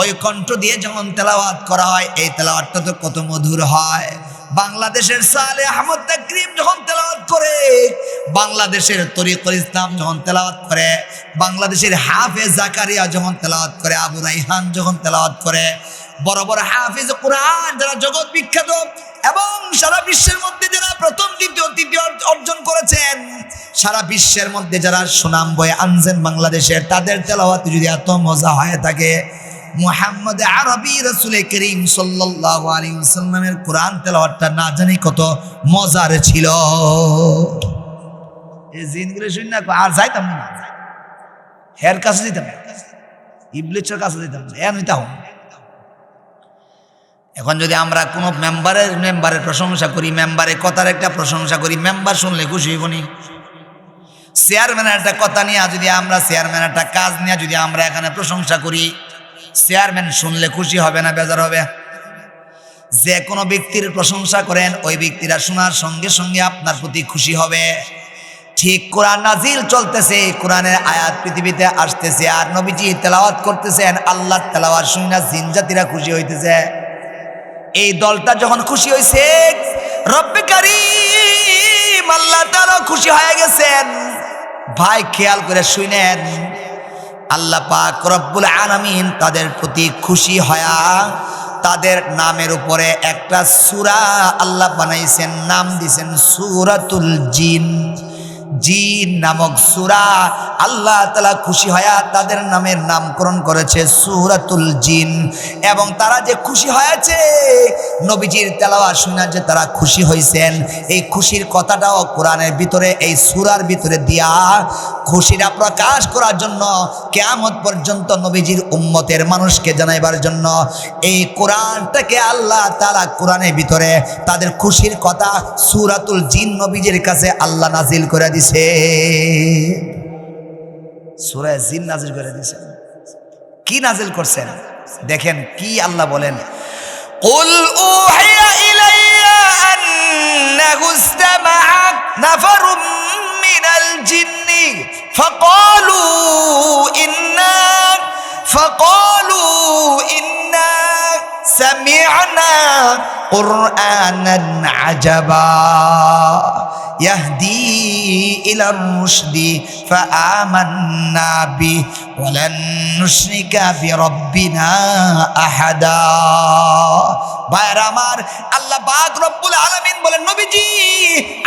ওই কণ্ঠ দিয়ে যখন তেলাওয়াত করা হয়, এই তেলাওয়াতটা তো কত মধুর হয়। বাংলাদেশের সালে আহমদ তাকরিম যখন তেলাওয়াত করে, বাংলাদেশের তরিকুল ইসলাম যখন তেলাওয়াত করে, বাংলাদেশের হাফেজ জাকারিয়া যখন তেলাওয়াত করে, আবু রাইহান যখন তেলাওয়াত করে, বড় বড় হাফেজ কোরআন যারা জগৎ বিখ্যাত এবং সারা বিশ্বের মধ্যে যারা প্রথম দ্বিতীয় তৃতীয় অর্জন করেছেন, সারা বিশ্বের মধ্যে যারা সুনাম বয়ে আনছেন বাংলাদেশের, তাদের তেলাওয়াত যদি এত মজা হয়ে থাকে, মুহাম্মদ আরবি রাসূল করিম সাল্লাল্লাহু আলাইহি ওয়াসাল্লামের কোরআন তেলাওয়াতটা না জানি কত মজার ছিল। এই জিনগুলো শুন না আর যাইতাম না, হের কাছে যেতাম, ইবলিসের কাছে যেতাম, নিতাম। এখন যদি আমরা কোনো মেম্বারের প্রশংসা করি, মেম্বারের কথার একটা প্রশংসা করি, মেম্বার শুনলে খুশি হইব নি? চেয়ারম্যানের একটা কথা নিয়ে যদি আমরা, চেয়ারম্যানের একটা কাজ নিয়ে যদি আমরা এখানে প্রশংসা করি, চেয়ারম্যান শুনলে খুশি হবে না বেজার হবে? যে কোনো ব্যক্তির প্রশংসা করেন, ওই ব্যক্তিরা শোনার সঙ্গে সঙ্গে আপনার প্রতি খুশি হবে। ঠিক কোরআন নাজিল চলতেছে, কোরআনের আয়াত পৃথিবীতে আসতেছে, আর নবীজি তেলাওয়াত করতেছেন, আল্লাহর তেলাওয়াত শুনে জিন জাতিরা খুশি হইতেছে। এই দলটা যখন খুশি হয়েছে, রব্বে কারীম আল্লাহ তাআলা খুশি হয়ে গেছেন। ভাই খেয়াল করে শুনেন, আল্লাহ পাক রব্বুল আলামিন তাদের প্রতি খুশি হয়া তাদের নামের উপরে একটা সূরা আল্লাহ বানাইছেন, নাম দিয়েছেন সূরাতুল জিন। জিন নামক সূরা আল্লাহ তাআলা খুশি হয়া তাদের নামের নামকরণ করেছে সূরাতুল জিন। এবং তারা যে খুশি হয়েছে, নবীজির তেলাওয়াত শুনে যে তারা খুশি হয়েছেন, এই খুশির কথাটাও কোরআনের ভিতরে, এই সূরার ভিতরে দিয়া খুশিটা প্রকাশ করার জন্য, কিয়ামত পর্যন্ত নবীজির উম্মতের মানুষকে জানাইবার জন্য এই কোরআনটাকে আল্লাহ তাআলা কোরআনের ভিতরে তাদের খুশির কথা সূরাতুল জিন নবীজির কাছে আল্লাহ নাজিল করে দিছে। সূরা জিন নাজিল করে দিয়েছেন। কি নাজিল করছেন দেখেন, কি আল্লাহ বলেন, কুল উহিয়া ইলাইয়া আন্নাহু ইসতামাআ নাফারুম মিনাল জিন্নি ফাকালু ইন্না قرآنا عجبا يهدي إلى الرشد فآمنا به ولن نشرك بربنا أحدا ভাইরা আমার, আল্লাহ পাক রব্বুল আলামিন বলেন, নবীজি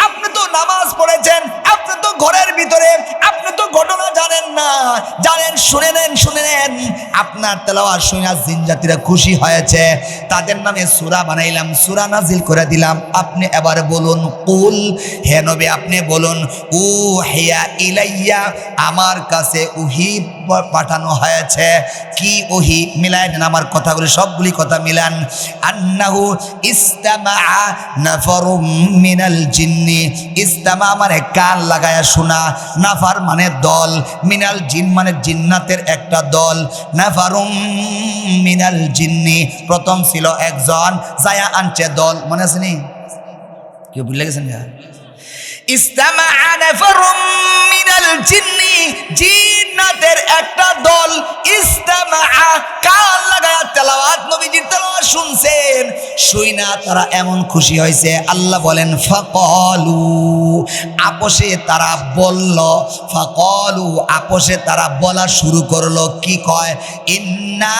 আপনি তো নামাজ পড়েছেন, আপনি তো ঘরের ভিতরে, আপনি তো ঘটনা জানেন না, জানেন, শুনে নেন, আপনার তেলাওয়াত শুনে জিন জাতিরা খুশি হয়েছে, তাদের নামে সূরা বানাইলাম, সূরা নাজিল করে দিলাম। আপনি এবার বলুন, কুল, হে নবী আপনি বলুন, উহিয়া ইলাইয়া, আমার কাছে ওহী পাঠানো হয়েছে। কি ওহী? মিলাই দেন আমার কথাগুলি, সবগুলি কথা মিলান। আন্নাহু ইস্তামাআ নাফারুম মিনাল জিন্নি, ইস্তামা মানে কান লাগায়া শোনা, নাফার মানে দল, মিনাল জিন মানে জিন্নাতের একটা দল। নাফারুম মিনাল জিন্নি, প্রথম ছিল একজন, যায়া আনছে দল, মনে আছে নি? কেউ ভুলে গেছেন? ইস্তামাআ নাফারুম মিনাল জিন্নি, জিন্নাতের একটা দল, ইস্তামাআ কান লাগায়া তেলাওয়াত, নবীজির তেলাওয়াত শুনছেন, শুইনা তারা এমন খুশি হয়েছে, আল্লাহ বলেন ফাকালু, আপোষে তারা বলল, ফাকালু আপোষে তারা বলা শুরু করলো, কি কয়? ইন্না,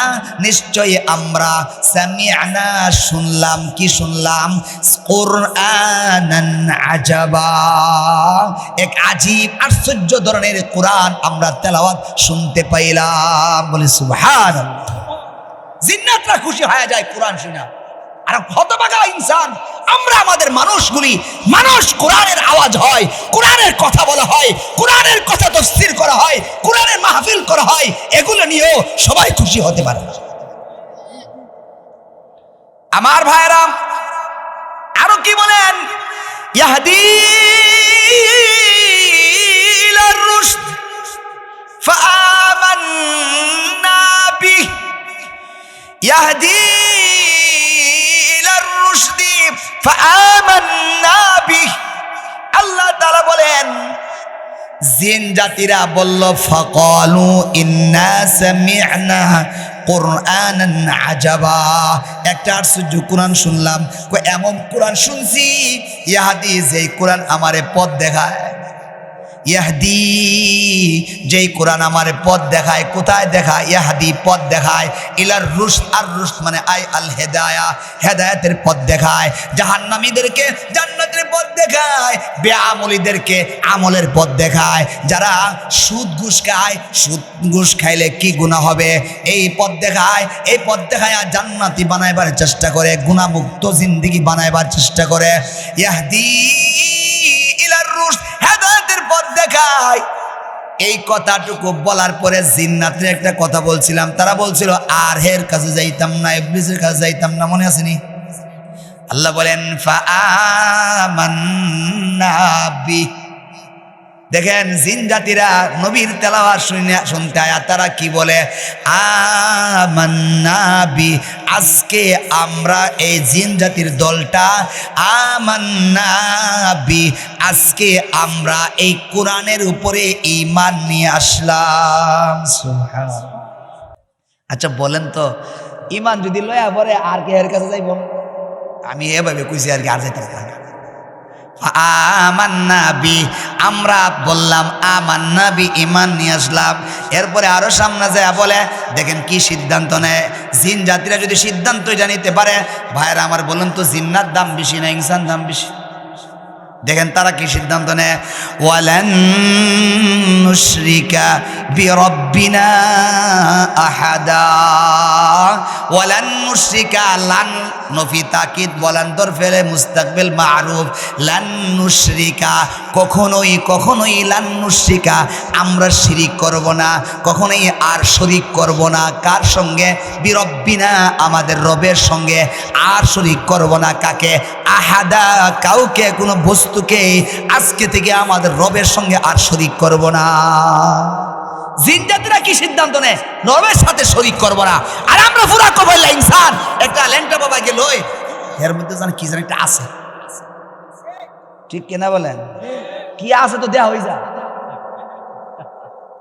নিশ্চয়ই আমরা, সামি'না শুনলাম, কি শুনলাম? কুরআনান আজাবা, এক আজীব আশ্চর্য ধরনের কোরআন আমরা তেলাওয়াত শুনতে পাইলাম। বলে সুবহানাল্লাহ। জিন্নাতরা খুশি হয়ে যায় কোরআন শুনে, আর হতভাগা ইনসান আমরা, আমাদের মানুষ কোরআনের আওয়াজ হয়, কোরআনের কথা বলা হয়, কোরআনের কথা তাফসীর করা হয়, কোরআনের মাহফিল করা হয়, এগুলো নিয়েও সবাই খুশি হতে পারে না। আমার ভাইরা আরো কি বলেন? ইয়াহদি ইলার রুশদ ফাআমান্না বিহি, ইয়াহদি ইলার রুশদি ফাআমান্না বিহি। আল্লাহ তাআলা বলেন, জিন জাতিরা বলল, ফাকালু ইন্না সামি'না কুরআনান আজাবা, একটা আশ্চর্য কোরআন শুনলাম, এমন কোরআন শুনছি, ইয়াহদি, যেই কোরআন আমারে পথ দেখায়, ইয়াহদি, যেই কোরআন আমারে পথ দেখায়, কোথায় দেখায়? ইয়াহদি, পথ দেখায়, ইলার রুশদ, আর রুশদ মানে আই আল হেদায়া, হেদায়েতের পথ দেখায়, জাহান্নামীদেরকে জান্নাতের পথ দেখায়, বেআমলীদেরকে আমলের পথ দেখায়, যারা সুদ ঘুষ খায়, সুদ ঘুষ খাইলে কি গুনাহ হবে, এই পথ দেখায়, এই পথ দেখায় জান্নাতি বানাইবার চেষ্টা করে, গুনাহমুক্ত জিন্দেগি বানাইবার চেষ্টা করে। ইয়াহদি ইলার রুশদ, হেদায়েতের পথ দেখায়। এই কথাটুকু বলার পরে জিন্নাতের একটা কথা বলছিলাম, তারা বলছিল আর হের কাছে যাইতাম না, ইবলিসের কাছে যাইতাম না, মনে আছে নি? আল্লাহ বলেন ফাআমান্না বি, দেখেন জিন জাতিরা নবীর তেলাওয়াত শুনতে আয়া তারা কি বলে? আমান্না বি, আজকে আমরা এই জিন জাতির দলটা, আমান্না বি, আজকে আমরা এই কোরআনের উপরে ঈমান নিয়ে আসলাম। সুবহানাল্লাহ। আচ্ছা বলেন তো, ঈমান যদি লয়া পরে আর কে এর কাছে যাইব? আমি এভাবে কইছি আর কি, আর যাইতে পারবো না। আমান্না বি, আমরা বললাম আমান্না বি, ঈমান নিয়ে আসলাম। এরপরে আরো সামনে যায় বলে, দেখেন কি সিদ্ধান্ত নেয় জিন জাতিরা। যদি সিদ্ধান্ত জানিতে পারে, ভাইরা আমার বলুন তো, জিন্নার দাম বেশি না ইনসান দাম বেশি? দেখেন তারা কি সিদ্ধান্ত নেয়, ওয়ালান নুশরিকা বিরব্বিনা আহাদা, ওয়ালান নুশরিকা, লান নফি তাকিদ, ওয়ালান দরফেলে মুস্তাকবিল মারুফ, লান নুশরিকা, কখনোই লান নুশরিকা, আমরা শিরিক করব না, কখনোই আর শরিক করব না, কার সঙ্গে? বিরব্বিনা, আমাদের রবের সঙ্গে আর শরিক করব না। কাকে? আহাদা, কাউকে, কোনো বস্তুকে আজকে থেকে আমাদের রবের সঙ্গে আর শরিক করব না। জিন জাতিরা কি সিদ্ধান্ত নেয়? রবের সাথে শরিক করব না। আর আমরা পুরা কবল ইনসান একটা ল্যাংটা বাবা গেল, এর মধ্যে জান কি জান একটা আছে, ঠিক কিনা বলেন? কি আছে তো দেয়া হয়ে যায়।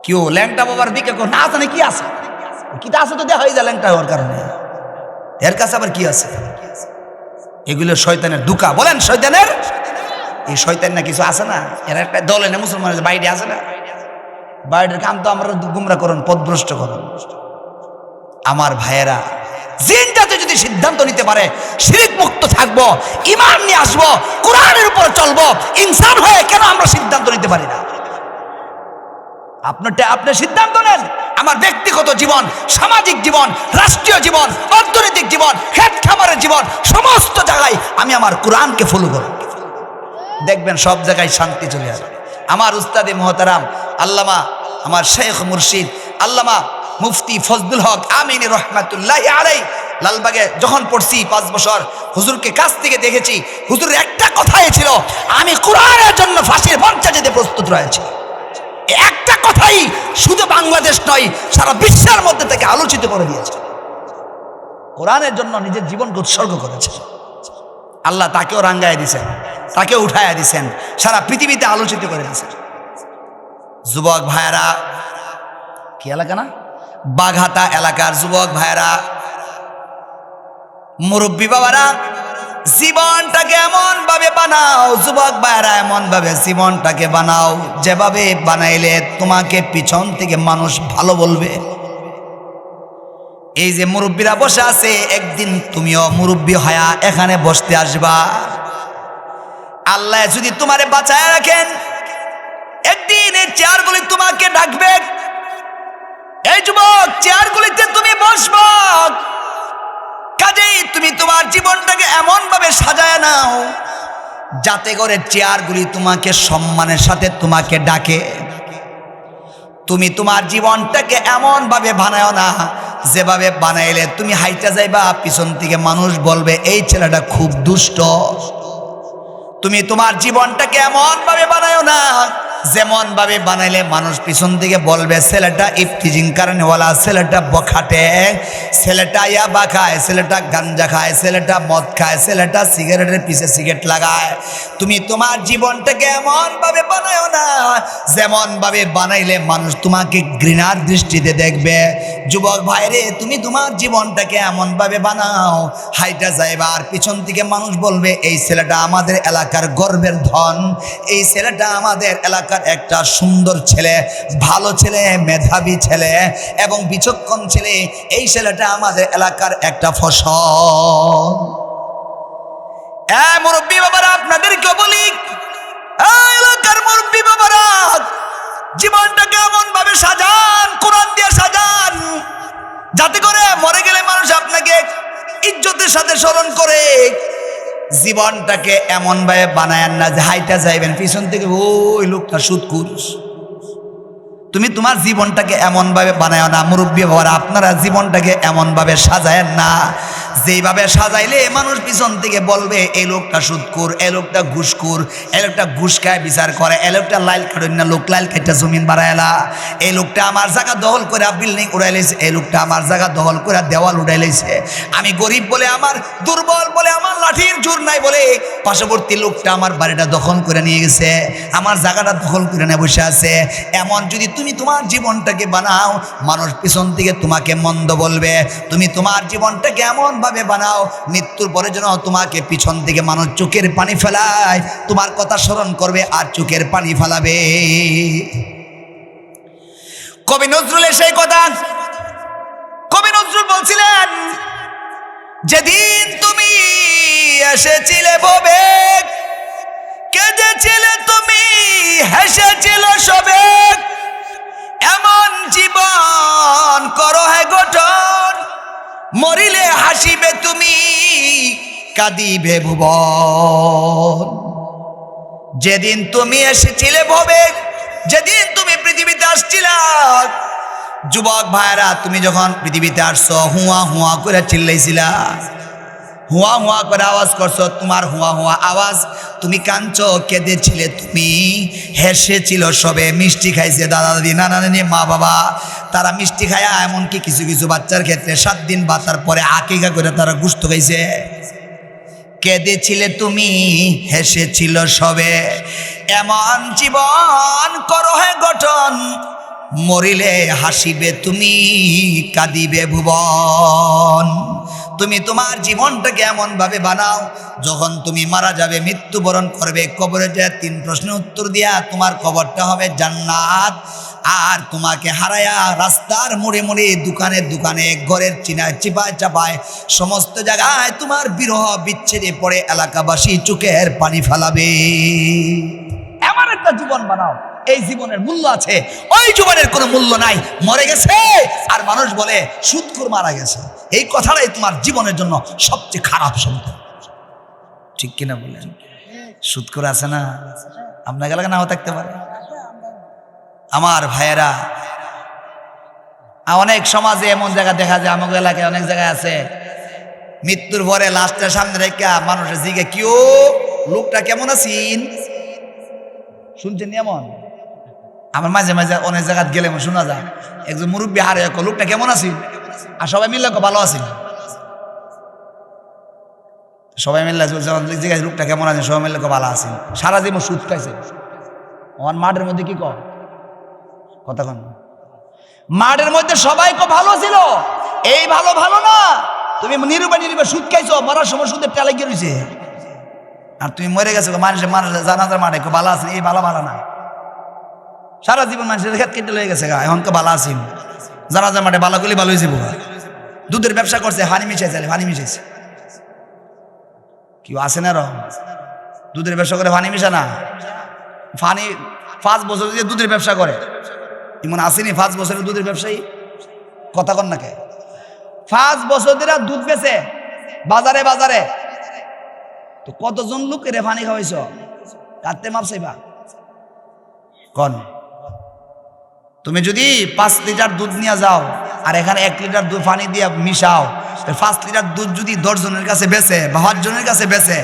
কেউ ল্যাংটা বাবার দিকে না জানে কি আছে, কি আছে তো দেয়া হয়ে যায় ল্যাংটা হওয়ার কারণে। এর কাছে আবার কি আছে? এগুলো শয়তানের দুকা। বলেন শয়তানের। এই শয়তান না কিছু আছে না, এরা একটা দলে না মুসলমানের বাইরে আছে না, বাইরের কাম তো আমরা গুমরা করুন, পথভ্রষ্ট করুন। আমার ভাইয়েরা, জিনটাতে যদি সিদ্ধান্ত নিতে পারে শিরক মুক্ত থাকবো, ঈমান নিয়ে আসবো, কোরআনের উপর চলবো, ইনসান হয়ে কেন আমরা সিদ্ধান্ত নিতে পারি না? আপনি সিদ্ধান্ত নেন। আমার ব্যক্তিগত জীবন, সামাজিক জীবন, রাষ্ট্রীয় জীবন, অর্থনৈতিক জীবন, খেত খামারের জীবন, সমস্ত জায়গায় আমি আমার কোরআনকে ফলো করব। দেখবেন সব জায়গায় শান্তি চলে আসবে। আমার উস্তাদে মুহতারাম আল্লামা, আমার শেখ মুর্শিদ আল্লামা মুফতি ফজলুল হক আমিনী রহমাতুল্লাহি আলাইহি, লালবাগে যখন পড়ছি 5 বছর, হুজুরকে কাছ থেকে দেখেছি। হুজুরের একটা কথাই ছিল, আমি কোরআনের জন্য ফাঁসির মঞ্চে যেতে প্রস্তুত রয়েছি। একটা কথাই শুধু বাংলাদেশ নয়, সারা বিশ্বের মধ্যে থেকে আলোচিত করে দিয়েছে। কোরআনের জন্য নিজের জীবনকে উৎসর্গ করেছে। আল্লাহ তাকেও রাঙ্গায় দিয়েছেন, তাকেও উঠাইয়া দিয়েছেন, সারা পৃথিবীতে আলোচিত করে দিয়েছেন। যুবক ভাইয়েরা, কি এলাকা না, বাঘাটা এলাকার যুবক ভাইয়েরা, মুরব্বী বাবারা, জীবনটাকে এমন ভাবে বানাও, যুবক ভাইয়েরা এমন ভাবে জীবনটাকে বানাও যেভাবে বানাইলে তোমাকে পিছন থেকে মানুষ ভালো বলবে। এই যে মুরব্বীরা বসে আছে, একদিন তুমিও মুরব্বী হয়া এখানে বসতে আসবা। আল্লাহ যদি তোমারে বাঁচায় রাখেন, একদিন এই চেয়ারগুলি তোমাকে ডাকবে, এই যুবক চেয়ারগুলিতে তুমি বসবা। কাজেই তুমি তোমার জীবনটাকে এমন ভাবে সাজায় নাও যাতে করে চেয়ারগুলি তোমাকে সম্মানের সাথে তোমাকে ডাকে। তুমি তোমার জীবনটাকে এমন ভাবে বানাও না যেভাবে বানাইলে তুমি হাইটা যাইবা, পিছন থেকে মানুষ বলবে এই ছেলেটা খুব দুষ্ট। তুমি তোমার জীবনটাকে এমন ভাবে বানাও না যেমন ভাবে বানাইলে মানুষ পিছন থেকে বলবে ছেলেটা ইফতিজিং কারণেওয়ালা, ছেলেটা বখাটে, ছেলেটা ইয়াবা খায়, ছেলেটা গাঞ্জা খায়, ছেলেটা মদ খায়, ছেলেটা সিগারেটের পিছে সিগারেট লাগায়। তুমি তোমার জীবনটাকে এমন ভাবে বানাও না যেমন ভাবে বানাইলে মানুষ তোমাকে ঘৃণার দৃষ্টিতে দেখবে। যুবক ভাইরে, তুমি তোমার জীবনটাকে এমন ভাবে বানাও হাইটা যাইবা, আর পিছন থেকে মানুষ বলবে এই ছেলেটা আমাদের এলাকার গর্বের ধন, এই ছেলেটা আমাদের এলাকার একটা সুন্দর ছেলে, ভালো ছেলে, মেধাবী ছেলে এবং বিচক্ষণ ছেলে, এই ছেলেটা আমাদের এলাকার একটা ফসল। মুরব্বী বাবারা, আপনাদেরকে বলি, এলাকার মুরব্বী বাবারা, জীবনটাকে এমন ভাবে সাজান, কোরআন দিয়ে সাজান, যাতে করে মরে গেলে মানুষ আপনাকে ইজ্জতের সাথে স্মরণ করে। জীবনটাকে এমন ভাবে বানায়েন না যে হাইটা যাইবেন পিছন থেকে ওই লোকটা সুদখোর। তুমি তোমার জীবনটাকে এমন ভাবে বানায় না। মুরব্বী বাবারা, আপনারা জীবনটাকে এমন ভাবে সাজায়েন না যেইভাবে সাজাইলে মানুষ পিছন থেকে বলবে এই লোকটা সুদখোর, এই লোকটা ঘুষখোর, এই লোকটা ঘুষ খায় বিচার করে, এই লোকটা লাইল কাটেন না, লোক লাইল কাটটা জমিন বাড়াইলা, এই লোকটা আমার জায়গা দখল করে বিল্ডিং উড়াই লাইছে, এই লোকটা আমার জায়গা দখল করে দেওয়াল উড়াই লাইছে, আমি গরিব বলে, আমার দুর্বল বলে, আমার লাঠির জোর নাই বলে পার্শ্ববর্তী লোকটা আমার বাড়িটা দখল করে নিয়ে গেছে, আমার জায়গাটা দখল করে নিয়ে বসে আছে। এমন যদি তুমি তোমার জীবনটাকে বানাও, মানুষ পিছন থেকে তোমাকে মন্দ বলবে। তুমি তোমার জীবনটাকে এমন ভাবে বানাও মৃত্যুর পরে যেন তোমাকে পিছন থেকে মানুষ চোখের পানি ফেলায়, তোমার কথা স্মরণ করবে আর চোখের পানি ফেলাবে। কবি নজরুলের সেই কথা, কবি নজরুল বলছিলেন, যেদিন তুমি এসেছিলে ভবে, কেঁদেছিলে তুমি, হেসেছিলে সবে, এমন জীবন করো হে গঠন, মরিলে হাসিবে তুমি, কাঁদিবে ভুবন। যেদিন তুমি এসেছিলে ভবে, যেদিন তুমি পৃথিবীতে আসছিলা, যুবক ভাইরা, তুমি যখন পৃথিবীতে আসছো হুয়া হুয়া করে চিল্লাইছিলা, হুয়া হুয়া করে আওয়াজ করছো, তোমার হুয়া হুয়া আওয়াজ, তুমি কাঁদছো, কেঁদেছিলে তুমি, হেসেছিল সবে, মিষ্টি খাইছে দাদা দাদি নানা নানি মা বাবা, তারা মিষ্টি খায়া, এমনকি কিছু কিছু বাচ্চার ক্ষেত্রে 7 দিন বা তারপরে আকিকা করে তারা গোশত খাইছে। কেঁদেছিলে তুমি, হেসেছিল সবে, এমন জীবন করো হে গঠন, মরিলে হাসিবে তুমি, কাঁদিবে ভুবন। তুমি তোমার জীবনটাকে এমন ভাবে বানাও, যখন তুমি মারা যাবে, মৃত্যুবরণ করবে, কবরে যে 3 প্রশ্নের উত্তর দিয়া তোমার কবরটা হবে জান্নাত। আর তোমাকে হারায়া রাস্তার মোড়ে মোড়ে, দোকানে দোকানে, ঘরের চিপায় চাপায়, সমস্ত জায়গায় তোমার বিরহ বিচ্ছেদে পড়ে এলাকাবাসী চোখের পানি ফেলাবে। এমন একটা জীবন বানাও, এই জীবনের মূল্য আছে, ওই জীবনের কোনো মূল্য নাই। মরে গেছে আর মানুষ বলে সুদখোর মারা গেছে, এই কথাটাই তোমার জীবনের জন্য সবচেয়ে খারাপ শব্দ। ঠিক কিনা বলেন? সুদখোর আছে না? আপনার এলাকা নাও থাকতে পারে। আমার ভাইয়েরা, অনেক সমাজে এমন জায়গা দেখা যায়, আমাদের এলাকায় অনেক জায়গায় আছে, মৃত্যুর পরে লাশটার সামনে রেখা মানুষের জিগে, কেউ লোকটা কেমন আছেন শুনছেন? এমন আমার মাঝে মাঝে অনেক জায়গা গেলে শোনা যায়, একজন মুরব্বী হারে লোকটা কেমন আছেন, আর সবাই মিললে ভালো আছেন। সবাই মিললে জিজ্ঞাসা লোকটা কেমন আছেন, সবাই মিললে ভালো আছেন। সারা জীবন সুদ খাইছে। আমার মাঠের মধ্যে কি কর কথা কন, মাঠের মধ্যে সবাই খুব ভালো ছিল, এই ভালো ভালো না, তুমি নিরুপে সুদ খাইছো, মরার সময় সুদের টালে গিয়ে রয়েছে, আর তুমি মরে গেছো মানুষের জানাজার মাঠে খুব ভালো আছেন, এই ভালো ভালো না। সারা জীবন মানুষের খেত কেটে লয়ে গেছে, এখন তো ভালো আছেন, জানাজার মাঠে ভালো করলে ভালো হয়েছে। দুধের ব্যবসা করছে, হানি মিশাইছে, হানি মিশাইছে, কেউ আসে না? দুধের ব্যবসা করে ফানি মিশা না, ফানি 5 বছর দিয়ে দুধের ব্যবসা করে, এমন আসেনি 5 বছরের দুধের ব্যবসায়ী? কথা কন না কে? 5 বছর ধরে দুধ বেচে বাজারে বাজারে, তো কতজন লোকের ফানি খাওয়াইছ? কাটতে মাপ চাইবা কন? তুমি যদি 5 লিটার দুধ নিয়ে যাও আর এখানে 1 লিটার দুধ পানি দিয়ে মিশাও, 5 লিটার দুধ যদি 10 জনের কাছে বেচে বা 5 জনের কাছে বেচে,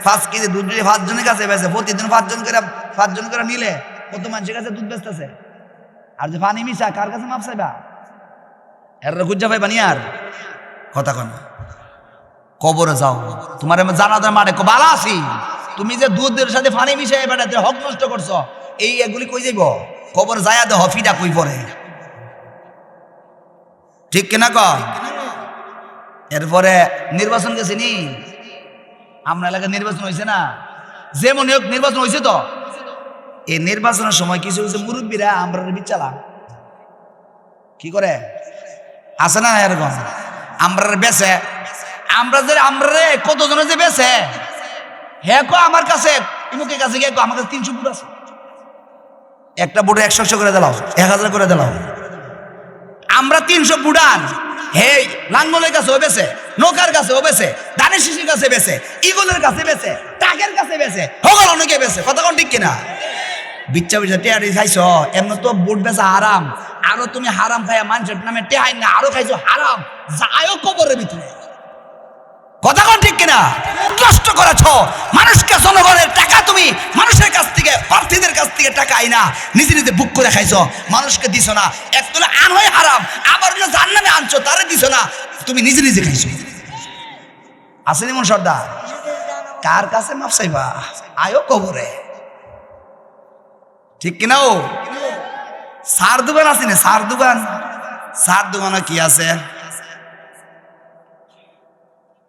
5 কেজি দুধ যদি 5 জনের কাছে বেচে, প্রতিদিন 5 জন করে নিলে কত মানুষের কাছে দুধ বেচতেছে? আর যে পানি মিশা কার কাছে মাপ চাইবা? এর খুঁজা পাইবা নি? আর কথা কন, কবরে যাও, তোমার জানাজার মাঠে ভালো আছি, তুমি যে দুধের সাথে পানি মিশাই বেড়াতে হক নষ্ট করছো, এই এগুলি কই যাইব? কবর যায়া দে হফিটা কই পড়ে, ঠিক কিনা কয়? এরপরে নির্বাচন গেছে নি, আমরা এলাকায় নির্বাচন হয়েছে না, যেমন হোক নির্বাচন হয়েছে। তো এই নির্বাচনের সময় কিছু কিছু মুরব্বীরা আমরা বিচালা কি করে আছে না এরকম, আমরা বেছে, আমরা কতজনে যে বেছে, হ্যাঁ আমার কাছে ইমুকের কাছে গিয়ে আমার কাছে 300 ভোট আছে, একটা ভোটে 100 করে দিলাম, 1000 করে দিলাম। আমরা 300 ভোটার, হে লাঙ্গলের কাছে ও বেছে, নৌকার কাছে ও বেছে, ধানের শিশির কাছে বেছে, ইগলের কাছে বেছে, টাকের কাছে বেছে, হগল অনেকে বেছে। কথা কোন ঠিক কিনা? বিচ্ছা বিচ্ছা টেহারি খাইছ, এমন তো বুট বেচা হারাম, আরো তুমি হারাম খাইয়া মানুষের নামে টেহাই না আরো খাইছো হারাম, যায়ও কবরের ভিতরে। কথা কোন ঠিক কিনা? নষ্ট করেছ মানুষকে, জনগণের টাকা তুমি মানুষের কাছ থেকে, প্রার্থীদের কাছ থেকে টাকা আইনা নিজে নিজে বুক করে খাইছো, মানুষকে দিছো না। একতলা আন হয় হারাম, আবার যার নামে আনছো তারে দিছো না, তুমি নিজে নিজে খাইছো। আসেনি মন সর্দার? কার কাছে মাপ চাইবা? আয়ো কবরে, ঠিক কিনা? ও সার দোকান আছে না, সার দোকান, সার দোকানে কি আছে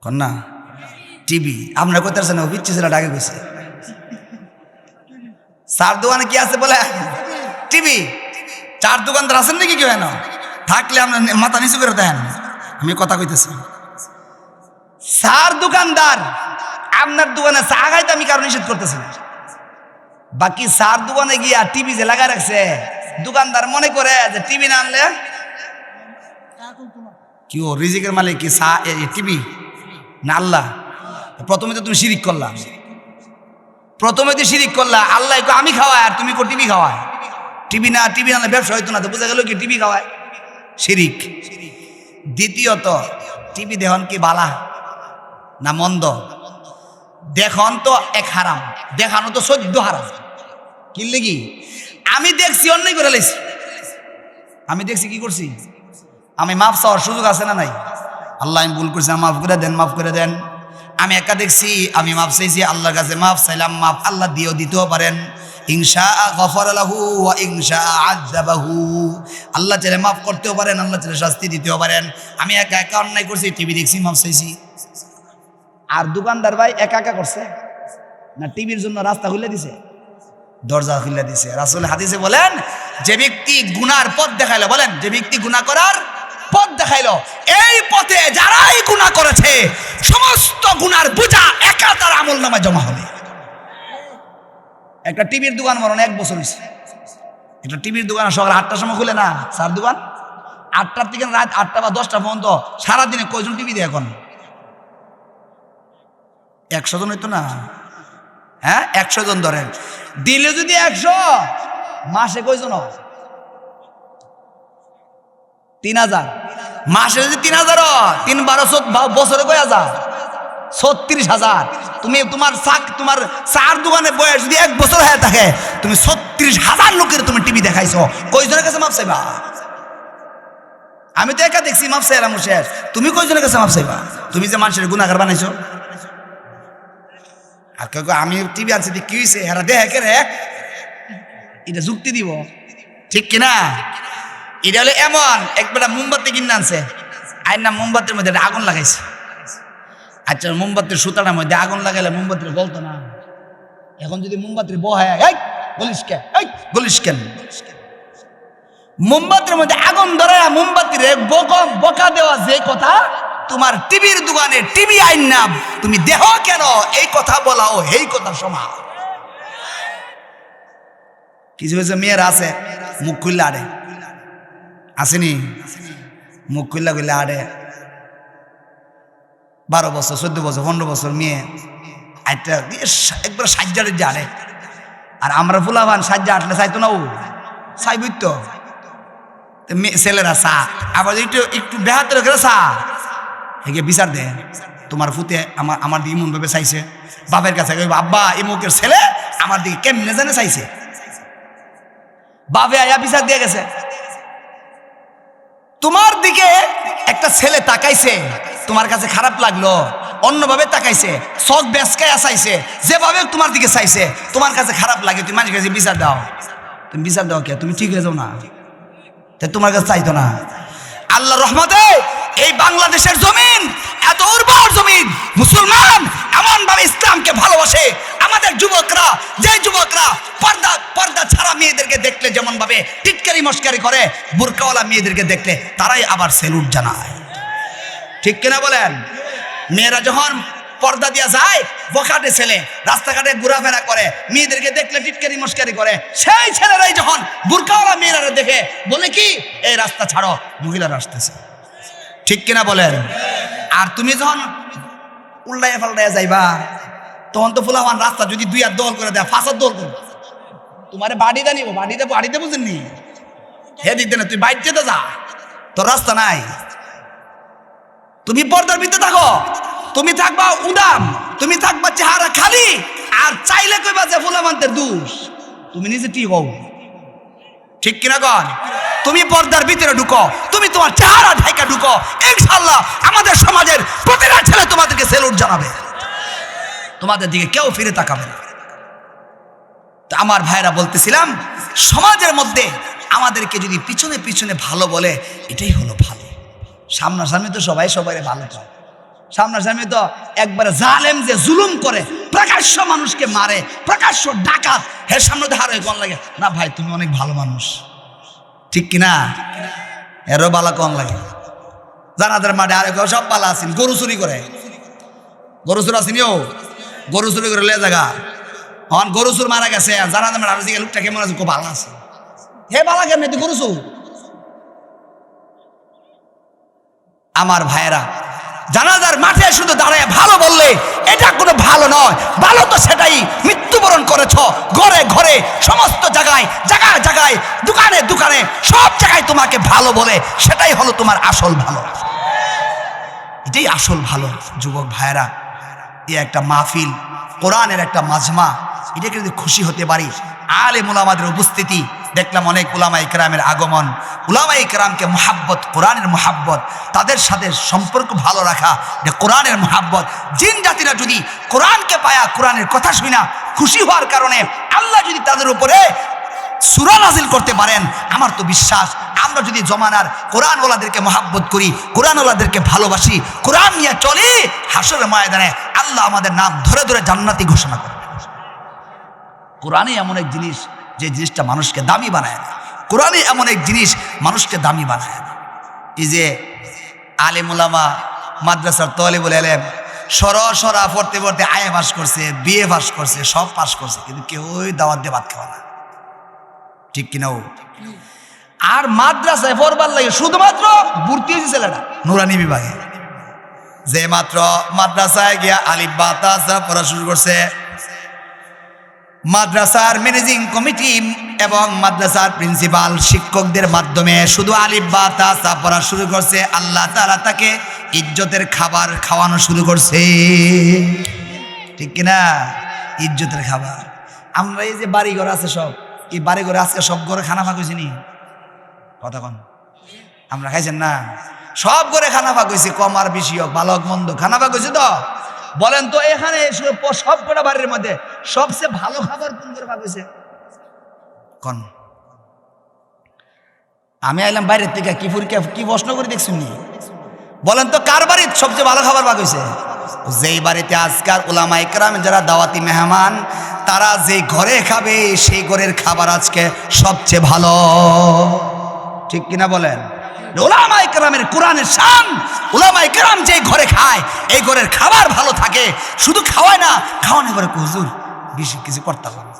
কন্যা? টিভি। আমরা কোথায় আছে না, বিচ্ছি ছেলে ডাকে গেছে, সার দোকানে কি আছে বলে? টিভি। 4 দোকানদার আছেন নাকি কেউ? না থাকলে আমরা মাথা নিচু করে দেন, আমি কথা কইতেছি। সার দোকানদার আপনার দোকানে চা খাইতে আমি কারো নিষেধ করতেছি না, বাকি সার দোকানে গিয়া টিভি যে লাগাই রাখছে, দোকানদার মনে করে যে টিভি না আনলে কি ও রিজিকের মালিক কি টিভি না আল্লাহ? প্রথমে তো তুমি শিরিক করলা, প্রথমে তো শিরিক করলা। আল্লাহ আমি খাওয়াই আর তুমি টিভি খাওয়ায়, টিভি না আনলে ব্যবসা হইতো না, তো বোঝা গেল কি টিভি খাওয়ায়, শিরিক। দ্বিতীয়ত টিভি দেখুন কি বালা না মন্দ? দেখুন তো এক হারাম, দেখানো তো 14 হারাম। কিনলে কি? আমি দেখছি অন্যায় করে লাইছি, আমি দেখছি কি করছি, আমি মাফ চাওয়ার সুযোগ আছে না নাই? আল্লাহ আমি ভুল করছি, মাফ করে দেন, মাফ করে দেন। আমি একা দেখছি, আমি মাফ চাইছি, আল্লাহর কাছে মাফ চাইলাম, মাফ আল্লাহ দিয়েও দিতেও পারেন। ইনশা গফারা লাহু ওয়া ইনশা আযাবাহু। আল্লাহ চাইলে মাফ করতেও পারেন, আল্লাহ চাইলে শাস্তি দিতেও পারেন। আমি একা একা অন্যায় করছি, টিভি দেখছি, মাফ চাইছি। আর দোকানদার ভাই একা একা করছে না, টিভির জন্য রাস্তা খুলে দিছে, দরজা খুলে দিছে। রাসূল হাদিসে বলেন, যে ব্যক্তি গুনার পথ দেখাইলো, বলেন যে ব্যক্তি গুনাহ করার পথ দেখাইলো, এই পথে যারাই গুনাহ করেছে সমস্ত গুনার বোঝা একা তার আমলনামায় জমা হবে। একটা টিভির দোকান মরণ 1 বছর হয়েছে। একটা টিভির দোকান সকাল 8টার সময় খুলে না, স্যার দোকান 8টার থেকে রাত 8টা বা 10টা পর্যন্ত সারাদিনে কয়জন টিভি দেয় এখন? 100 জন হইতো না? হ্যাঁ, 100 জন ধরেন, দিলে যদি 100, মাসে কয়জন? 3000। মাসে যদি 3000, 3 12 বছরে কয় হাজার? 36,000। তুমি তোমার চার দোকানে বয়স যদি 1 বছর হয়ে থাকে, তুমি 36,000 লোকের তুমি টিভি দেখাইছো, কয়জনের কাছে মাপ চাইবা? আমি তো একা দেখছি, মাপ চাইলাম শেষ। তুমি কয়জনের কাছে মাপ চাইবা? তুমি যে মানুষের গুনাহগার বানাইছো। আর কেউ আমি টিভি আনছি কি হয়েছে, হেরা দেখে রে, এটা যুক্তি দিব, ঠিক কিনা? এটা হলো এমন, একবার মোমবাতি কিনে আনছে, আইন না মোমবাতির মধ্যে আগুন লাগাইছে। আচ্ছা, মোমবাতির সুতাটার মধ্যে আগুন লাগাইলে মোমবাতির বলতো না। এখন যদি মোমবাতির বহায় বলিস কেন, মোমবাতির মধ্যে আগুন ধরে মোমবাতির বকা দেওয়া যে কথা, তোমার টিভির দোকানে টিভি আইন না তুমি দেহ কেন, এই কথা বলাও এই কথা সমান। কিছু কিছু মেয়েরা আছে মুখ খুললে আড়ে, আসেনি? মুখ খুললা খুললে আড়ে, 12 বছর 14 বছর 15 বছর মেয়ে একটা একবার সাজ্জারে আড়ে। আর আমরা ফুলাবান সাজ্জা আটলে চাইতো না, ও চাইবই তো। ছেলেরা চা আবার একটু বেহাতে রেখে চা হেগে বিচার দে, তোমার ফুতে আমার দিকে এমন ভাবে চাইছে। বাপের কাছে আব্বা ইমুকের ছেলে আমার দিকে কেমনে জানে চাইছে, বাপে আয়া বিচার দিয়ে গেছে। তোমার দিকে একটা ছেলে তাকাইছে, তোমার কাছে খারাপ লাগলো, অন্যভাবে তাকাইছে, চোখ বেসকায় চাইছে, যেভাবে তোমার দিকে চাইছে তোমার কাছে খারাপ লাগে, তুমি মানুষের কাছে বিচার দাও। তুমি বিচার দাও কে? তুমি ঠিক হয়ে যাও না, তাই তোমার কাছে চাইতো না। আল্লাহ রহমতে এই বাংলাদেশের জমিন এত উর্বর জমিন, মুসলমান এমন ভাবে ইসলামকে ভালোবাসে। আমাদের যুবকরা, যে যুবকরা পর্দা ছাড়া মেয়েদেরকে দেখলে যেমন ভাবে টিটকারি মস্কারি করে, বুরকাওয়ালা মেয়েদেরকে দেখলে তারাই আবার সেলুট জানায়, ঠিক কিনা বলেন? মেয়েরা যখন পর্দা দিয়া যায়, বখাটে ছেলে রাস্তাঘাটে ঘোরাফেরা করে, মেয়েদেরকে দেখলে টিটকারি মস্কারি করে, সেই ছেলেরাই যখন বুরকাওয়ালা মেয়েরা দেখে বলে কি, এই রাস্তা ছাড়ো, মহিলারা আসতেছে, ঠিক কিনা বলেন? আর তুমি যখন উল্টাইয়া পাল্টাইয়া যাইবা, তখন তো ফুলামান রাস্তা যদি 2 হাত দল করে দেয়, 5 হাত দল করে তোমারে বাড়িতে নিব, বাড়িতে বুঝেননি, হে দিতে না, তুই বাইর যেতে যা, তোর রাস্তা নাই। তুমি পর্দার ভিতরে থাকো, তুমি থাকবা উদাম, তুমি থাকবা চেহারা খালি, আর চাইলে কইবা যে ফুলামানদের দোষ, তুমি নিজে ঠিক হও, ঠিক কিনা কন? তুমি পর্দার ভিতরে ঢুকো, তুমি তোমার চেহারা ঢাকা ঢুকো, ইনশাআল্লাহ আমাদের সমাজের প্রতিটা ছেলে তোমাদেরকে সেলুট জানাবে, তোমাদের দিকে কেউ ফিরে তাকাবে না। তো আমার ভাইরা বলতেছিলাম, সমাজের মধ্যে আমাদেরকে যদি পিছনে পিছনে ভালো বলে, এটাই হলো ভালো। সামনাসামনি তো সবাই ভালো পায়, সামনাসামনি তো একবারে জালেম যে জুলুম করে, প্রকাশ্য মানুষকে মারে, প্রকাশ্য ডাকাত, হের সামনে হার হয়ে কোন লাগে না, ভাই তুমি অনেক ভালো মানুষ, ঠিক কিনা? এরও বালা কম লাগে। জানাদের মাঠে আরে সব বালা আছেন, গরু চুরি করে, গরু চুর আসেনিও, গরু চুরি করে লে জায়গা, হন গরু চুর মারা গেছে, জানাদের মাঠে আরো দিকে লোকটা কেমন আছে, খুব ভালো আছে, হে বালা কেমন তুই গরু চুর? আমার ভাইয়েরা, জানাজার মাঠে শুধু দাঁড়ায় ভালো বললে এটা কোনো ভালো নয়। ভালো তো সেটাই মৃত্যুবরণ করেছ, ঘরে ঘরে সমস্ত জায়গায় জায়গায় জায়গায় দোকানে দোকানে সব জায়গায় তোমাকে ভালো বলে, সেটাই হলো তোমার আসল ভালো, এটাই আসল ভালো। যুবক ভাইয়েরা, এই একটা মাহফিল, কোরআনের একটা মাজমা, এটাকে যদি খুশি হতে পারি, আলেম ওলামাদের উপস্থিতি, দেখলাম অনেক উলামা ইকরামের আগমন। উলামা ইকরামকে মুহাব্বত, কোরআনের মুহাব্বত, তাদের সাথে সম্পর্ক ভালো রাখা, যে কোরআনের মুহাব্বত। জিন জাতিরা যদি কোরআনকে পায়া, কোরআনের কথা শুনা খুশি হওয়ার কারণে আল্লাহ যদি তাদের উপরে সূরা নাজিল করতে পারেন, আমার তো বিশ্বাস আমরা যদি জমানার কোরআনওয়ালাদেরকে মহাব্বত করি, কোরআনওয়ালাদেরকে ভালোবাসি, কোরআন নিয়ে চলি, হাসরের ময়দানে আল্লাহ আমাদের নাম ধরে ধরে জান্নাতি ঘোষণা করবে। কোরআনই এমন এক জিনিস যে জিনিসটা মানুষকে দামি বানায় না। কোরআনই এমন এক জিনিস মানুষকে দামি বানায় না। এই যে আলেম উলামা, মাদ্রাসার তালিবুল ইলম সরা পড়তে পড়তে আয়ে পাস করছে, বিএ পাস করছে, সব পাস করছে, কিন্তু কেউই দাওয়াত দিয়ে ভাত খাওয়া না, ঠিক কিনা? আর মাদ্রাসায় পড়বার লাগে শুধুমাত্র ভর্তি হয়েছে ছেলেটা নুরানি বিভাগে, যে মাত্র মাদ্রাসায় গিয়া আলিফ বা তা পড়া শুরু করছে, মাদ্রাসার ম্যানেজিং কমিটি এবং মাদ্রাসার প্রিন্সিপাল শিক্ষকদের মাধ্যমে শুধু আলিফ বা তা পড়া শুরু করছে, আল্লাহ তাআলা তাকে ইজ্জতের খাবার খাওয়ানো শুরু করছে, ঠিক কিনা? ইজ্জতের খাবার। আমরা এই যে বাড়িঘর আছে সব, এই বাড়িঘরে আজকে সব ঘরে খানা ফাঁক হয়েছে নি? কথা কন, আমরা খাইছেন না? সব ঘরে খানা ফাঁক হয়েছে, কম আর বেশি হোক, ভালো হোক মন্দ, খানা ফাঁক হয়েছে। তো বলেন তো এখানে সব কটা বাড়ির মধ্যে সবচেয়ে ভালো খাবার কোন করে ফাঁক হয়েছে? কন। আমি আইলাম বাইরের থেকে, কি প্রশ্ন করে দেখছেন নি? বলেন তো কার বাড়ির সবচেয়ে ভালো খাবার ফাঁক হয়েছে? যেই বাড়িতে আজকাল উলামা ইকরাম যারা দাওয়াতি মেহমান, তারা যে ঘরে খাবে সেই ঘরের খাবার আজকে সবচেয়ে ভালো, ঠিক কিনা বলেন? উলামা ইকরামের কোরআনের শান, উলামা ইকরাম যে ঘরে খায় এই ঘরের খাবার ভালো থাকে। শুধু খাওয়ায় না, খাওয়ানোর পরে হুজুর বেশি কিছু করতে হবে,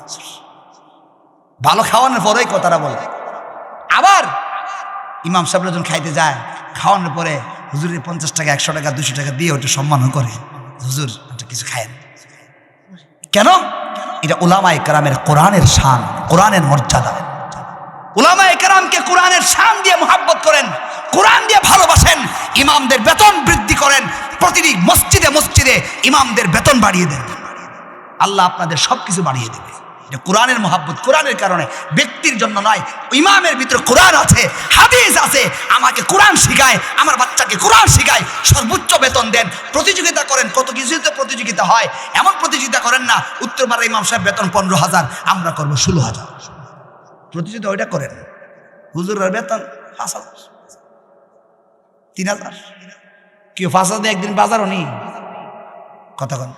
ভালো খাওয়ানোর পরেই কথাটা বলে। আবার ইমাম সাহেব যখন খাইতে যায়, খাওয়ানোর পরে হুজুরের 50 টাকা 100 টাকা 200 টাকা দিয়ে ওটা সম্মানও করে, হুজুর কিছু খায়েন। কেন? এটা উলামা ইকরামের কোরআনের শান, কোরআনের মর্যাদা। উলামা ইকরামকে কোরআনের শান দিয়ে মুহাব্বত করেন, কোরআন দিয়ে ভালোবাসেন, ইমামদের বেতন বৃদ্ধি করেন, প্রতিটি মসজিদে মসজিদে ইমামদের বেতন বাড়িয়ে দেন, আল্লাহ আপনাদের সবকিছু বাড়িয়ে দেবে। এটা কোরআনের মুহাব্বত, কোরআনের কারণে, ব্যক্তির জন্য নয়। ইমামের ভিতরে কোরআন আছে, হাদিস আছে, আমাকে কোরআন শিখায়, আমার বাচ্চাকে কোরআন শিখায়, সর্বোচ্চ বেতন দেন। প্রতিযোগিতা করেন, কত কিছুতে প্রতিযোগিতা হয়, এমন প্রতিযোগিতা করেন না উত্তরপাড়া ইমাম সাহেব বেতন 15,000, আমরা করবো 16,000। প্রতিযোগিতা ওইটা করেন। হুজুরের বেতন 5,000, 3,000, কেউ 5,000 একদিন বাজারও নি, কথা কন,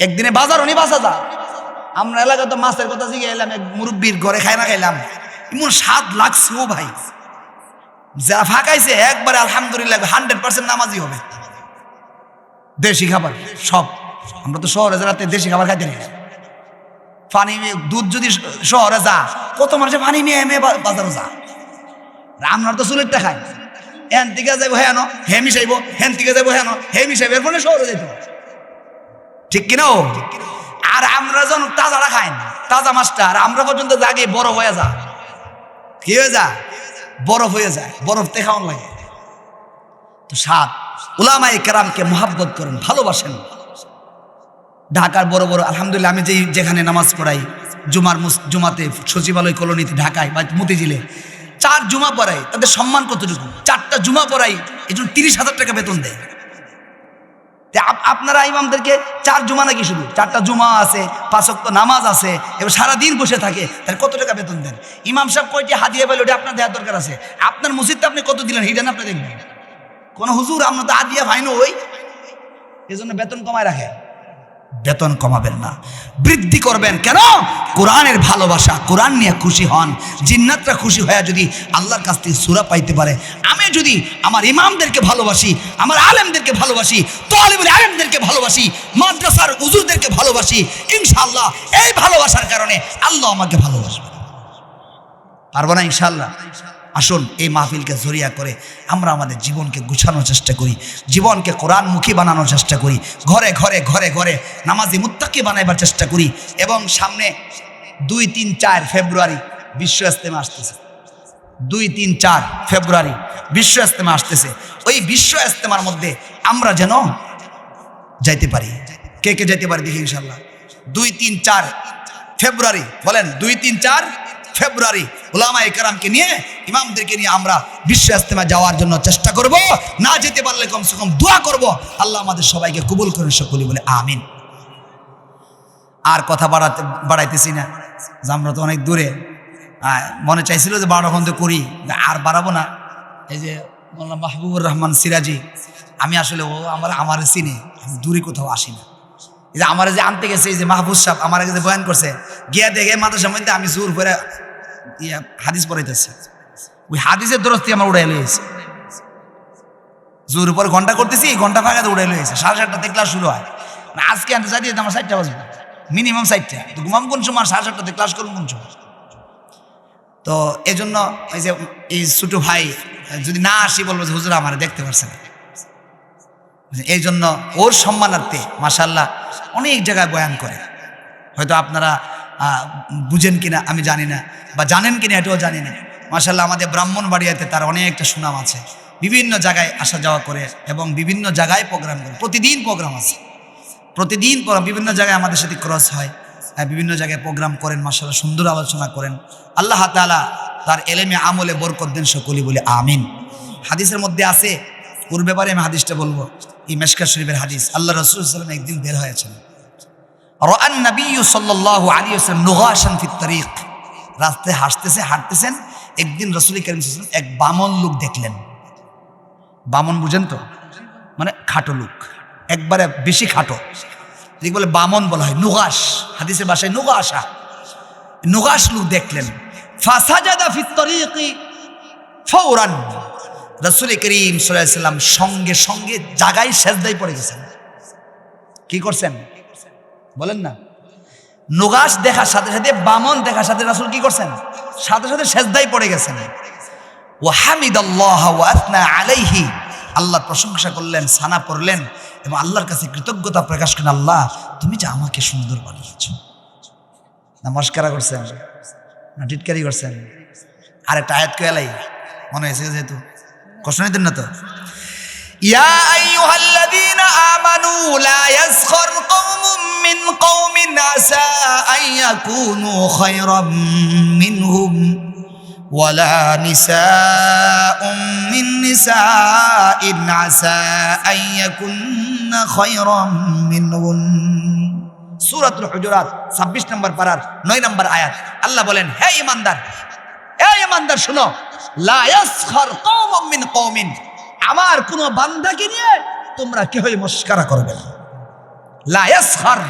একদিনে বাজারও নি 5,000। আমরা এলাকায় তো মাছের কথা শিখে এলাম, এক মুরব্বীর ঘরে খাই না খাইলাম, এমন স্বাদ লাগছে ও ভাই, যা ফাঁকাইছে একবারে আলহামদুলিল্লাহ 100% নামাজি হবে। দেশি খাবার সব, আমরা তো শহরে যাতে দেশি খাবার খাইতে নেই। পানি দুধ যদি শহরে যা, কত মানুষে পানি নিয়ে এমে বাজারে যা, আমরা তো চুলেরটা খাই, হ্যান থেকে যাইব হেন হে মিশাইব, হ্যান থেকে যাইব হেন হে মিশাইব, এর ফলে শহরে যাইতে, ঠিক কিনা? আর আমরা যখন তাজাটা খাই না, তাজা মাছটা, আর আমরা পর্যন্ত জাগে বরফ হয়ে যা, কি হয়ে যা, বরফ হয়ে যায়, বরফতে খাওয়ান লাগে। তো সাত উলামা ইকরামকে মুহাব্বত করেন, ভালোবাসেন। ঢাকার বড় বড় আলহামদুলিল্লাহ, আমি যেখানে নামাজ পড়াই, জুমাতে সচিবালয় কলোনিতে ঢাকায় বা মতিঝিলে 4 জুমা পড়াই, তাদের সম্মান কতটুকু? 4টা জুমা পড়াই, এই জন্য 30,000 টাকা বেতন দেয়। আপনারা ইমামদেরকে 4 জুমা নাকি? শুধু 4টা জুমা আছে, 5 ওয়াক্ত নামাজ আছে, এবার সারাদিন বসে থাকে, তাহলে কত টাকা বেতন দেন? ইমাম সাহেব কয়টি হাদিয়া পেল, ওটা আপনার দেওয়ার দরকার আছে। আপনার মসজিদটা আপনি কত দিলেন, হিডেন আপনি দেখবেন। কোন হুজুর আমরা তো হাদিয়া ভাইনো ওই, এই জন্য বেতন কমায় রাখে। বেতন কমাবেন না, বৃদ্ধি করবেন। কেন? কোরআনের ভালোবাসা, কোরআন নিয়ে খুশি হন। জিন্নাতরা খুশি হয়ে যদি আল্লাহর কাছ থেকে সূরা পাইতে পারে, আমি যদি আমার ইমামদেরকে ভালোবাসি, আমার আলেমদেরকে ভালোবাসি, তালিবুল ইলমদেরকে ভালোবাসি, মাদ্রাসার হুজুরদেরকে ভালোবাসি, ইনশাআল্লাহ এই ভালোবাসার কারণে আল্লাহ আমাকে ভালোবাসবে। পারবো না ইনশাআল্লাহ? আসুন এই মাহফিলকে জরিয়া করে আমরা আমাদের জীবনকে গুছানোর চেষ্টা করি, জীবনকে কোরআনমুখী বানানোর চেষ্টা করি, ঘরে ঘরে ঘরে ঘরে নামাজি মুত্তাকি বানাইবার চেষ্টা করি। এবং সামনে 2, 3, 4 ফেব্রুয়ারি বিশ্ব ইজতেমা আসতেছে। 2, 3, 4 ফেব্রুয়ারি বিশ্ব ইজতেমা আসতেছে। ওই বিশ্ব ইজতেমার মধ্যে আমরা যেন যাইতে পারি। কে কে যাইতে পারি দেখি ইনশাআল্লাহ? 2, 3, 4 ফেব্রুয়ারি বলেন, 2, 3, 4 ফেব্রুয়ারি উলামায়ে কেরামকে নিয়ে, ইমামদেরকে নিয়ে আমরা বিশ্ব ইজতেমা যাওয়ার জন্য চেষ্টা করব। না যেতে পারলে কমসে কম দোয়া করব আল্লাহ আমাদের সবাইকে কবুল করেন, সকলে বলে আমিন। আর কথা বাড়াইতেছি না, যে আমরা তো অনেক দূরে, মনে চাইছিল যে 12 ঘন্টা করি, আর বাড়াবো না। এই যে মৌলানা মাহবুবুর রহমান সিরাজি, আমি আসলে ও আমার চিনে, আমি দূরে কোথাও আসি না। এই যে আমার যে আনতে গেছে, এই যে মাহবুব সাহেব আমার কাছে বয়ান করছে, গিয়া দেখে মাদ্রাসার মধ্যে আমি জোর করে হাদিস পড়াইতেছি, ওই হাদিসের দরস্তি আমার উড়াই লইছে। জোর উপর ঘন্টা করতেছি, ঘন্টা ফাঁকাতে উড়াই লইছে। 7:30 ক্লাস শুরু হয়। আজকে আনতে যাই আমার 4টা বাজবে, মিনিমাম 4টা। তো ঘুমাম কোন সময়? 7:30 ক্লাস করুন কোন সময়? তো এই জন্য এই যে এই ছোট ভাই যদি না আসি বলবো যে হুজুর আমার দেখতে পারছেন, এই জন্য ওর সম্মানার্থে মাশাআল্লাহ অনেক জায়গায় বয়ান করে। হয়তো আপনারা বুঝেন কিনা আমি জানি না, বা জানেন কিনা এটাও জানি না। মাশাআল্লাহ আমাদের ব্রাহ্মণবাড়িয়াতে তার অনেকটা সুনাম আছে, বিভিন্ন জায়গায় আসা যাওয়া করে এবং বিভিন্ন জায়গায় প্রোগ্রাম করে। প্রতিদিন প্রোগ্রাম আছে, প্রতিদিন বিভিন্ন জায়গায় আমাদের সাথে ক্রস হয়, বিভিন্ন জায়গায় প্রোগ্রাম করেন। মাশাআল্লাহ সুন্দর আলোচনা করেন। আল্লাহ তাআলা তার এলেমে আমলে বরকত দেন, সকলে বলে আমিন। হাদিসের মধ্যে আছে, ওর ব্যাপারে আমি হাদিসটা বলবো, এই মিশকাত শরীফের হাদিস। আল্লাহ রাসূল সাল্লাল্লাহু আলাইহি ওয়াসাল্লাম একদিন বের হয়েছেন, রাআন নবী সাল্লাল্লাহু আলাইহি ওয়াসাল্লাম নুগাশান ফিত তারিক, রাস্তায় হাঁটতেছেন। একদিন রাসূল কারীম সাল্লাল্লাহু আলাইহি ওয়াসাল্লাম এক বামন লোক দেখলেন। বামন বুঝেন তো, মানে খাটো লোক, একবারে বেশি খাটো, যেগুলো বলে বামন বলা হয়। নুগাশ, হাদিসের ভাষায় নুগাশা, নুগাশ লোক দেখলেন। ফাসাজাদা ফিত তারিকি ফাওরান, রাসূল করিম সাল্লাল্লাহু আলাইহি ওয়াসাল্লাম সঙ্গে সঙ্গে জায়গায় সেজদায় পড়ে গেছেন। কি করছেন বলেন না? নুগাশ দেখার সাথে সাথে, বামন দেখার সাথে রাসূল কি করছেন? সাথে সাথে সেজদায় পড়ে গেছেন। ওয়া হামিদাল্লাহ ওয়া আথনা আলাইহি, আল্লাহর প্রশংসা করলেন, সানা পড়লেন এবং আল্লাহর কাছে কৃতজ্ঞতা প্রকাশ করেন, আল্লাহ তুমি যে আমাকে সুন্দর বানিয়েছো। না মস্কারা করছেন না টিটকারি করছেন? আর একটা আয়াত কয়ালাই মনে হয়েছে, যেহেতু কষ্ট নিতেন না তো। ইয়া আইয়ুহাল্লাযীনা আমানু লা ইয়াসখার কওমুম মিন কওমিন আসা আন ইয়াকুনু খায়রাম মিনহুম ওয়ালা নিসাউম মিন নিসাইন আসা আন ইয়াকুননা খায়রাম মিনহুন। সূরাতুল হুজুরাত 26 নম্বর পারার 9 নম্বর আয়াত। আল্লাহ বলেন, হে ঈমানদার, এই ঈমানদার শুনো, লা ইয়াসখার কওমুম মিন কওমিন, আমার কোন বান্দাকে নিয়ে তোমরা কেউই মস্কারা করবে না। লা ইয়াসখার,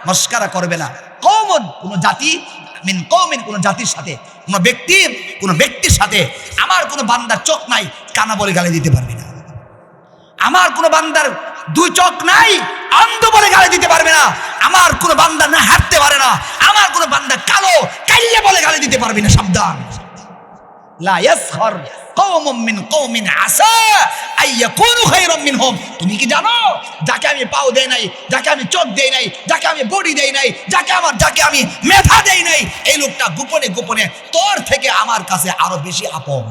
মস্কারা করবে না। কওমুন, কোন জাতি, মিন কওমিন, কোন জাতির সাথে, কোন ব্যক্তির সাথে আমার কোন বান্দার চোখ নাই, কানা বলে গালি দিতে পারবে না। আমার কোন বান্দার 2 চোখ নাই, অন্ধ বলে গালি দিতে পারবে না। আমার কোন বান্দা না হাঁটতে পারে না, আমার কোন বান্দা কালো কাইলে বলে গালি দিতে পারবে না। সাবধান। লা ইয়াসখার কওমুম মিন কওমিন আসা আন ইয়াকুনু খায়রাম মিনহুম। তুমি কি জানো, যাকে আমি পাও দেই নাই, যাকে আমি চোখ দেই নাই, যাকে আমি বডি দেই নাই, যাকে আমি মেধা দেই নাই, এই লোকটা গোপনে গোপনে তোর থেকে আমার কাছে আরো বেশি আপন।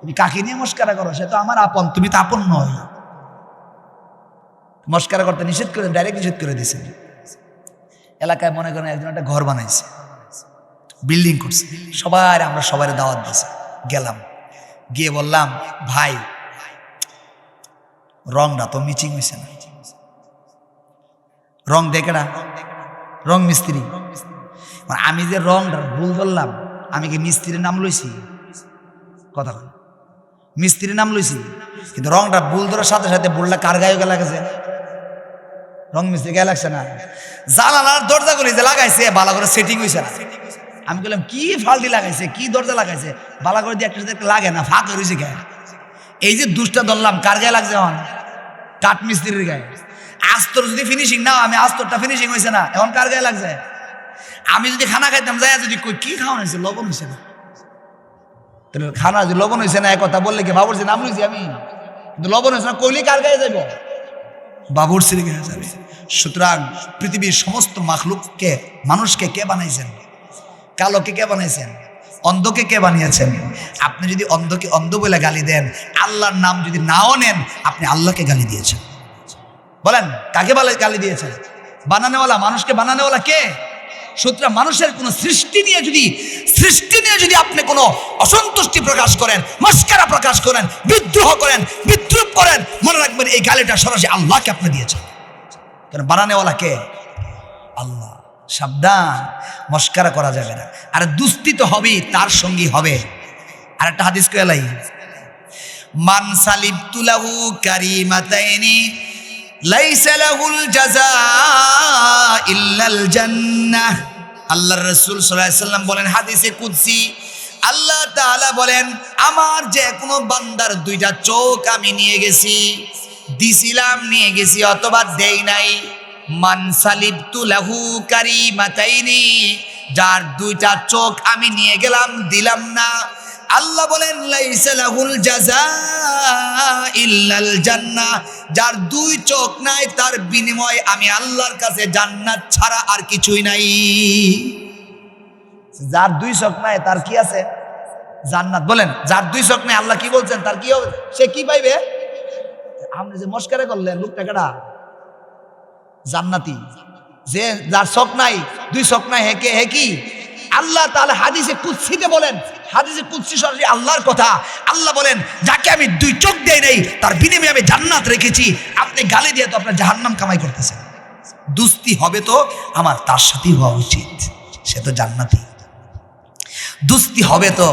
তুমি কাকে নিয়ে মস্কারা করো? সে তো আমার আপন, তুমি তো আপন নয়। মস্কারা করতে নিষেধ করে, ডাইরেক্ট নিষেধ করে দিয়েছে। এলাকায় মনে করেন একজন একটা ঘর বানাইছে, বিল্ডিং করছে, আমরা সবাই দাওয়াত দিয়েছে। গেলাম, গিয়ে বললাম, ভাই রংটা তো মিচিং হয়েছে না। রং দেখে না, রং মিস্ত্রি। আমি যে রংটা ভুল বললাম, আমি কি মিস্ত্রির নাম লইছি? কথা বল, মিস্ত্রির নাম লইছি, কিন্তু রংটা ভুল ধরার সাথে সাথে ভুলটা কার গায়ে গেলে লাগছে? রং মিস্ত্রি গায়ে লাগছে না। জানালার দরজাগুলি যে লাগাইছে ভালো করে সেটিং হয়েছে না। আমি বললাম, কি ফাল্টি লাগাইছে, কি দরজা লাগাইছে, ভালো করে দিয়ে একটা লাগে না, ফাঁক হয়েছে গায়ে। এই যে দুষ্টা ধরলাম, কার গায়ে লাগছে? এখন কাঠ মিস্ত্রির গায়ে। আস্তর যদি ফিনিশিং না, আমি আস্তরটা ফিনিশিং হয়েছে না, এখন কার গায়ে লাগছে? আমি যদি খানা খাইতাম, যাই যদি কই কি খাওয়া হয়েছে, লবণ হয়েছে না, তাহলে খানা যদি লবণ হয়েছে না, এক কথা বললে কি বাবুর্চি নাম লইছি আমি, কিন্তু লবণ হয়েছে না কইলে কার গায়ে যাইব? বাবুর্চির গায়ে যাবে। সুতরাং পৃথিবীর সমস্ত মাখলুককে, মানুষকে কে বানাইছেন? কালোকে কে বানাইছেন? অন্ধকে কে বানিয়েছেন? আপনি যদি অন্ধকে অন্ধ বলে গালি দেন, আল্লাহর নাম যদি নাও নেন, আপনি আল্লাহকে গালি দিয়েছেন। বলেন, কাকে বলে গালি দিয়েছেন? বানানোওয়ালা, মানুষকে বানানোওয়ালা কে? সুতরাং মানুষের কোন সৃষ্টি নিয়ে যদি সৃষ্টি নিয়ে যদি আপনি কোনো অসন্তুষ্টি প্রকাশ করেন, মস্কারা প্রকাশ করেন, বিদ্রোহ করেন, বিদ্রুপ করেন, মনে রাখবেন এই গালিটা সরাসরি আল্লাহকে আপনি দিয়েছেন। কারণ বানানেওয়ালা কে? আল্লাহ। সাবধান, মস্কারা করা যাবে না। আর দুস্তি তো হবেই, তার সঙ্গী হবে। আর একটা হাদিস কইলাই, মান সালিবতু লাহু কারিমাতাইনি লাইসা লাহুল জাযাা ইল্লাল জান্নাহ। আল্লাহর রাসূল সাল্লাল্লাহু আলাইহি সাল্লাম বলেন হাদিসে কুদসি, আল্লাহ তাআলা বলেন, আমার যে কোনো বান্দার দুইটা চোখ আমি নিয়ে গেছি, দিছিলাম, নিয়ে গেছি অথবা দেই নাই। মান সালিবতু লাহু কারিমাতাইনি, যার দুইটা চোখ আমি নিয়ে গেলাম, দিলাম না, আল্লাহ বলেন লাইসা লাহুল জাযাা ইল্লাল জান্নাহ, যার দুই চোখ নাই তার বিনিময় আমি আল্লাহর কাছে জান্নাত ছাড়া আর কিছুই নাই। যার দুই চোখ নাই তার কি আছে? জান্নাত। বলেন, যার দুই চোখ নাই আল্লাহ কি বলছেন? তার কি হবে? সে কি পাইবে? আপনি যে মস্কারা করলেন, লোকটা কেডা? জান্নাতি। যে যার চোখ নাই, দুই চোখ নাই, হে কি? আল্লাহ তাআলা হাদিসে কুদসিতে বলেন, হাদিসে কুদসি সরাসরি আল্লাহর কথা। আল্লাহ বলেন, যাকে আমি দুই চোখ দেই নাই তার বিনিময়ে আমি জান্নাত রেখেছি। আপনি গালি দিয়ে তো আপনার জাহান্নাম কামাই করতেছেন। দুস্তি হবে তো আমার তার সাথেই হওয়া উচিত, সে তো জান্নাতি। দুস্তি হবে তো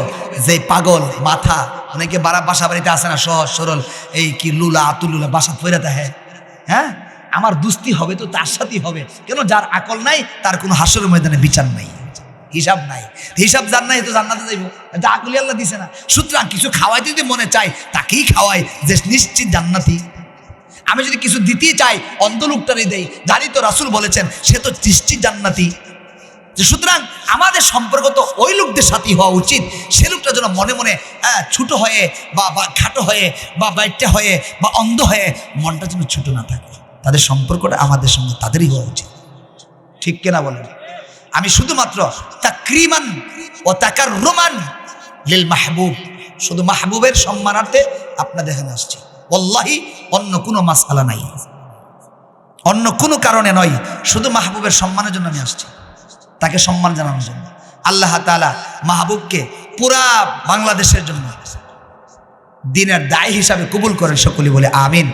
যে পাগল মাথা, অনেকে বাসা বাড়িতে আসে না, সহজ সরল, এই কি লুলা আতুলুলা বাসা ফেরাতে, হ্যাঁ, আমার দুস্তি হবে তো তার সাথেই হবে। কেন? যার আকল নাই তার কোনো হাসরের ময়দানে বিচার নাই, হিসাব নাই। হিসাব যার নাই তো জান্নাতে যাইব, এটা আকলি আল্লাহ দিছে না। সুতরাং কিছু খাওয়াইতে যদি মনে চাই তাকেই খাওয়াই, যে নিশ্চিত জান্নাতি। আমি যদি কিছু দিতেই চাই অন্ধ লোকটারই দেই, জানি তো রাসূল বলেছেন সে তো নিশ্চিত জান্নাতি। সুতরাং আমাদের সম্পর্ক তো ওই লোকদের সাথেই হওয়া উচিত, সে লোকটা যেন মনে মনে ছোট হয়ে বা খাটো হয়ে বা বাইটটা হয়ে বা অন্ধ হয়ে মনটা যেন ছোট না থাকে। তাদের সম্পর্কটা আমাদের সঙ্গে তাদেরই হওয়া উচিত। ঠিক কিনা বলেন? আমি শুধুমাত্র তাকরিমান ও তাকাররুমান লিল মাহবুব, শুধু মাহবুবের সম্মানার্থে আপনাদের এখানে আসছি। ওয়াল্লাহি অন্য কোনো মাসআলা নাই, অন্য কোনো কারণে নয়, শুধু মাহবুবের সম্মানের জন্য আমি আসছি, তাকে সম্মান জানানোর জন্য। আল্লাহ তাআলা মাহবুবকে পুরা বাংলাদেশের জন্য দ্বীনের দায়ী হিসাবে কবুল করেন, সকলেই বলে আমিন।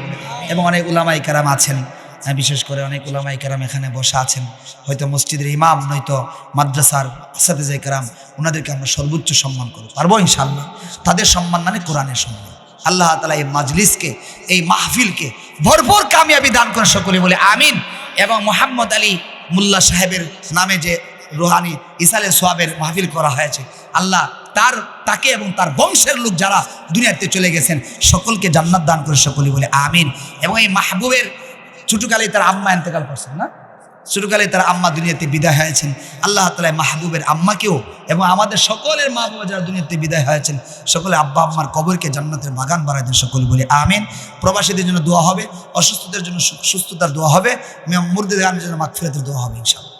এবং অনেক উলামায়ে কেরাম আছেন, বিশেষ করে অনেক উলামায়ে কেরাম এখানে বসে আছেন, হয়তো মসজিদের ইমাম নয়তো মাদ্রাসার আসাতিজে কেরাম, ওনাদেরকে আমরা সর্বোচ্চ সম্মান করতে পারবো ইনশাআল্লাহ। তাদের সম্মান মানে কোরআনের সম্মান। আল্লাহ তাআলা এই মাজলিসকে, এই মাহফিলকে ভরপুর কামিয়াবি দান করেন, সকলেই বলে আমিন। এবং মোহাম্মদ আলী মোল্লা সাহেবের নামে যে রুহানি ইসালে সোয়াবের মাহফিল করা হয়েছে, আল্লাহ তাকে এবং তার বংশের লোক যারা দুনিয়াতে চলে গেছেন সকলকে জান্নাত দান করে, সকলেই বলে আমিন। এবং এই মাহবুবের ছোটকালে তার আম্মা ইন্তেকাল করছেন না, ছোটকালে তার আম্মা দুনিয়াতে বিদায় হয়েছেন। আল্লাহ তাআলা মাহবুবের আম্মাকেও এবং আমাদের সকলের মা বাবা যারা দুনিয়াতে বিদায় হয়েছেন সকলে আব্বা আম্মার কবরকে জান্নাতের বাগান বানায় দেন, সকলে বলে আমিন। প্রবাসীদের জন্য দোয়া হবে, অসুস্থদের জন্য সুস্থতার দোয়া হবে, মুর্দাদের জন্য মাগফিরাতের দোয়া হবে ইনশাআল্লাহ।